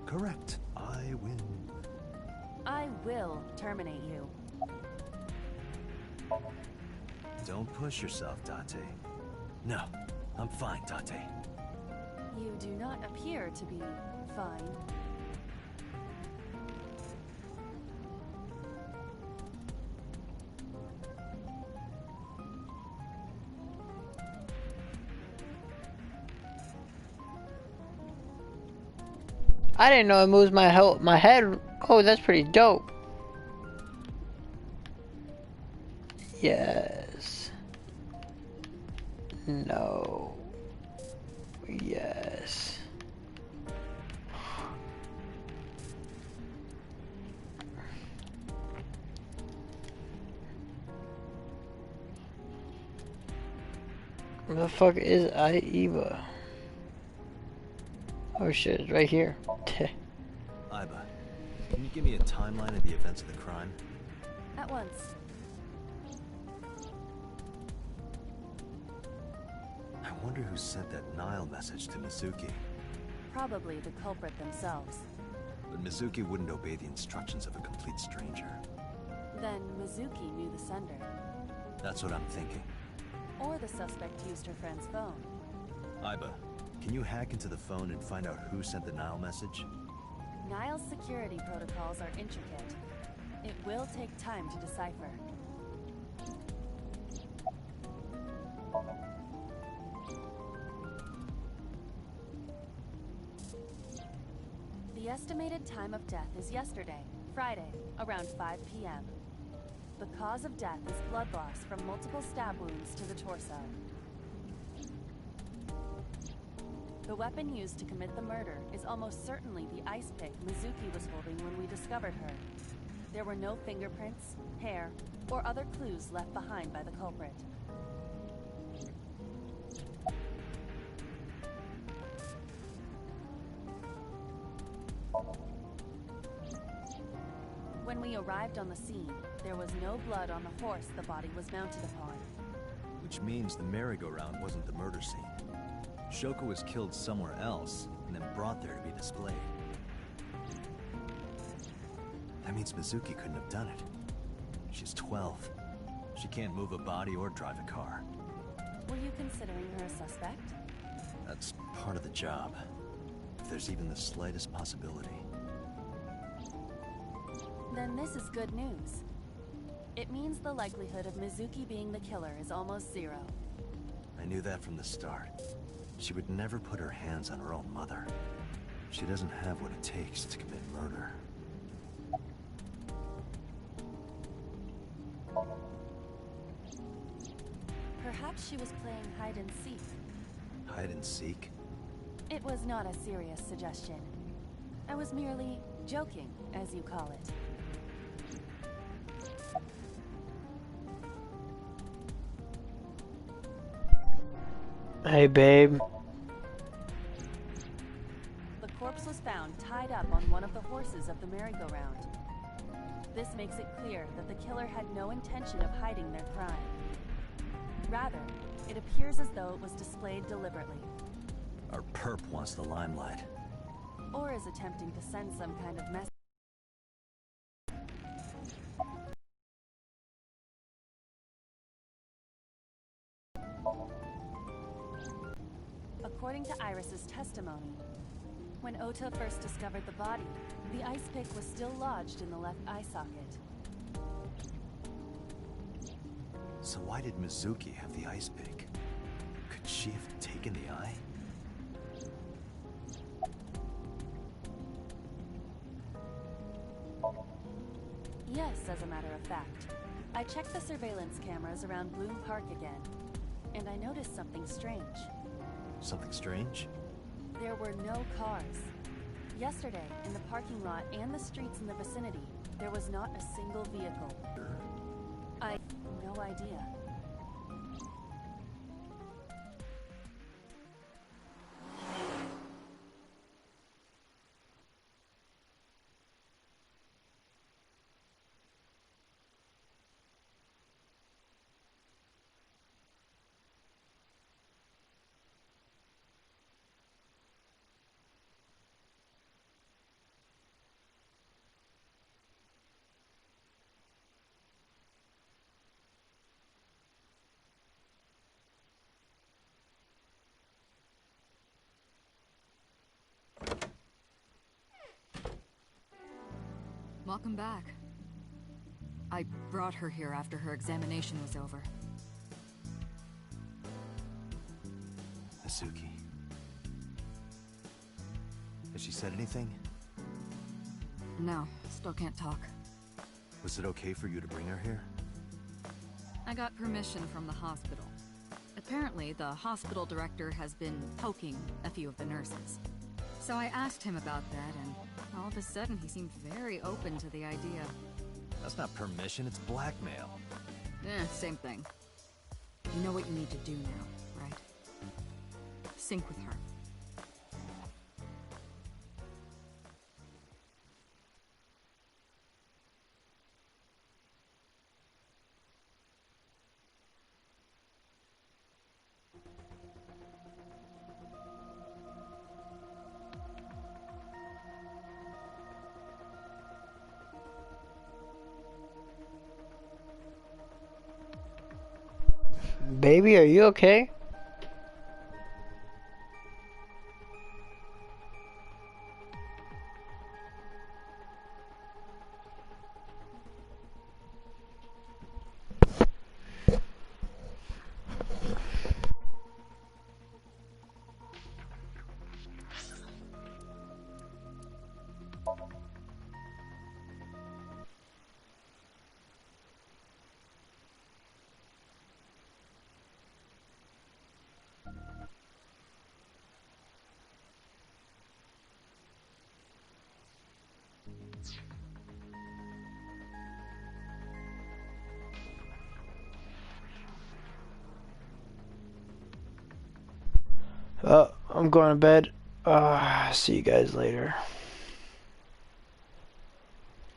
Correct. I win. I will terminate you. Don't push yourself, Date. No, I'm fine, Date. You do not appear to be fine. I didn't know it moves my head. Oh, that's pretty dope. Yes. No. Yes. Where the fuck is Aiba? Oh shit, it's right here. Aiba, can you give me a timeline of the events of the crime? At once. I wonder who sent that Nile message to Mizuki. Probably the culprit themselves. But Mizuki wouldn't obey the instructions of a complete stranger. Then Mizuki knew the sender. That's what I'm thinking. Or the suspect used her friend's phone. Aiba, can you hack into the phone and find out who sent the Nile message? Nile's security protocols are intricate. It will take time to decipher. The estimated time of death is yesterday, Friday, around 5 p.m. The cause of death is blood loss from multiple stab wounds to the torso. The weapon used to commit the murder is almost certainly the ice pick Mizuki was holding when we discovered her. There were no fingerprints, hair, or other clues left behind by the culprit. When we arrived on the scene, there was no blood on the horse the body was mounted upon. Which means the merry-go-round wasn't the murder scene. Shoko was killed somewhere else, and then brought there to be displayed. That means Mizuki couldn't have done it. She's 12. She can't move a body or drive a car. Were you considering her a suspect? That's part of the job. If there's even the slightest possibility. Then this is good news. It means the likelihood of Mizuki being the killer is almost zero. I knew that from the start. She would never put her hands on her own mother. She doesn't have what it takes to commit murder. Perhaps she was playing hide and seek. Hide and seek? It was not a serious suggestion. I was merely joking, as you call it. Hey, babe. The corpse was found tied up on one of the horses of the merry-go-round. This makes it clear that the killer had no intention of hiding their crime. Rather, it appears as though it was displayed deliberately. Our perp wants the limelight. Or is attempting to send some kind of message. According to Iris's testimony, when Ota first discovered the body, the ice pick was still lodged in the left eye socket. So why did Mizuki have the ice pick? Could she have taken the eye? Yes, as a matter of fact. I checked the surveillance cameras around Bloom Park again, and I noticed something strange. Something strange? There were no cars. Yesterday, in the parking lot and the streets in the vicinity, there was not a single vehicle. I have no idea. Welcome back. I brought her here after her examination was over. Mizuki. Has she said anything? No, still can't talk. Was it okay for you to bring her here? I got permission from the hospital. Apparently, the hospital director has been poking a few of the nurses. So I asked him about that, and all of a sudden he seemed very open to the idea. That's not permission, it's blackmail. Same thing. You know what you need to do now, right? Sync with her. Baby, are you okay? I'm going to bed. See you guys later.